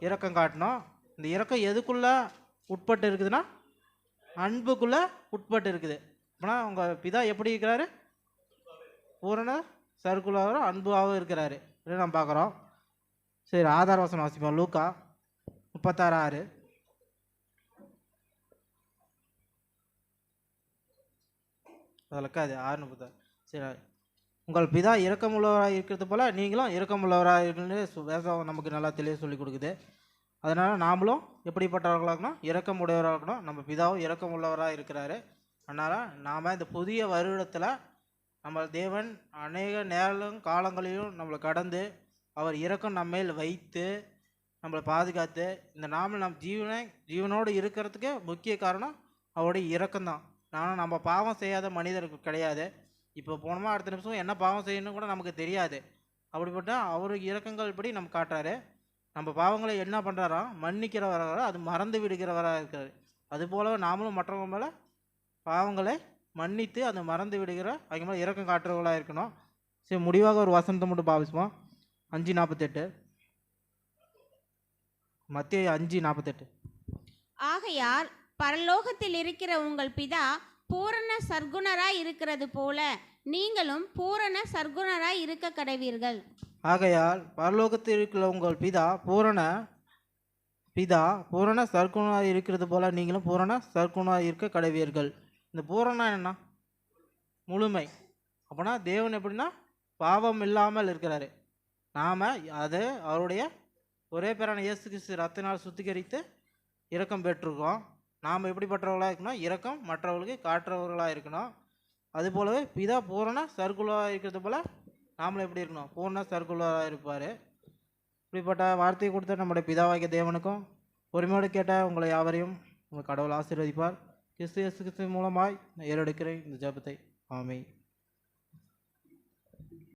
இரக்கம் காட்டணும். இந்த இரக்கம் எதுக்குள்ளே உட்பட்டு இருக்குதுன்னா அன்புக்குள்ளே உட்பட்டு இருக்குது. அப்படின்னா உங்கள் பிதா எப்படி இருக்கிறாரு? பூரண சர்க்குலாரும் அன்பாகவும் இருக்கிறாரு. இதை நம்ம பார்க்குறோம். சரி, ஆதார வசனம் வாசிப்போம். லூக்கா 36:6. அதில் இருக்காது 6:36. சரி, உங்கள் பிதா இரக்கமுள்ளவராக இருக்கிறது போல் நீங்களும் இரக்கமுள்ளவராக இருக்குன்னு வேதம் நமக்கு நல்லா தெளிவாக சொல்லி கொடுக்குது. அதனால் நாமளும் எப்படிப்பட்டவர்களாக இருக்கணும்? இரக்கம் உடையவராக இருக்கணும். நம்ம பிதாவும் இரக்கமுள்ளவராக இருக்கிறாரு. அதனால் நாம் இந்த புதிய வருடத்தில் நம்ம தேவன் அநேக நேரம் காலங்களிலும் நம்மளை கடந்து அவர் இரக்கம் நம்ம மேல் வைத்து நம்மளை பாதுகாத்து இந்த நாம நம் ஜீவனோடு இருக்கிறதுக்கு முக்கிய காரணம் அவருடைய இரக்கம்தான். நானும் நம்ம பாவம் செய்யாத மனிதர்கள் கிடையாது. இப்போ போனோமா அடுத்த நிமிஷம் என்ன பாவம் செய்யணும் கூட நமக்கு தெரியாது. அப்படிப்பட்ட அவருக்கு இரக்கங்கள் படி நம்ம காட்டுறாரு. நம்ம பாவங்களை என்ன பண்ணுறாரோ மன்னிக்கிறவராக, அது மறந்து விடுகிறவராக இருக்கிறாரு. அதுபோல நாமளும் மற்றவங்க மேலே பாவங்களை மன்னித்து அதை மறந்து விடுகிற அவங்க மேலே இரக்கம் காட்டுறவர்களாக இருக்கணும். சரி, முடிவாக ஒரு வசனத்தை மட்டும் பாவிப்போம். 5:48. மத்தேயு 5:48. ஆகையால் பரலோகத்தில் இருக்கிற உங்கள் பிதா பூரண சர்க்குணராய் இருக்கிறது போல நீங்களும் பூரண சர்க்குணராய் இருக்க கடவீர்கள். ஆகையால் பரலோகத்தில் இருக்கிற உங்கள் பிதா பூரண சர்க்குணராக இருக்கிறது போல நீங்களும் பூரண சர்க்குணராக இருக்க கடவீர்கள். இந்த பூரணம் என்ன? முழுமை. அப்படின்னா தேவன் எப்படின்னா பாவம் இல்லாமல் இருக்கிறாரு. நாம் அது அவருடைய ஒரே பேரான இயேசு கிறிஸ்து ரத்தினால் சுத்திகரித்து இரக்கம் பெற்றிருக்கோம். நாம் எப்படிப்பட்டவர்களாக இருக்கணும்? இரக்கம் மற்றவர்களுக்கு காட்டுறவர்களாக இருக்கணும். அதுபோலவே பிதா பூரண சர்க்குலராக இருக்கிறது போல் நாமளும் எப்படி இருக்கணும்? பூர்ண சர்க்குலராக இருப்பார். இப்படிப்பட்ட வார்த்தையை கொடுத்த நம்முடைய பிதாவாகிய தேவனுக்கும் பொறுமையோடு கேட்ட உங்களை யாவரையும் உங்கள் கடவுள் ஆசீர்வதிப்பார். கிறிஸ்து இயேசு கிறிஸ்து மூலமாய் நான் ஏறெடுக்கிறேன் இந்த ஜெபத்தை. ஆமென்.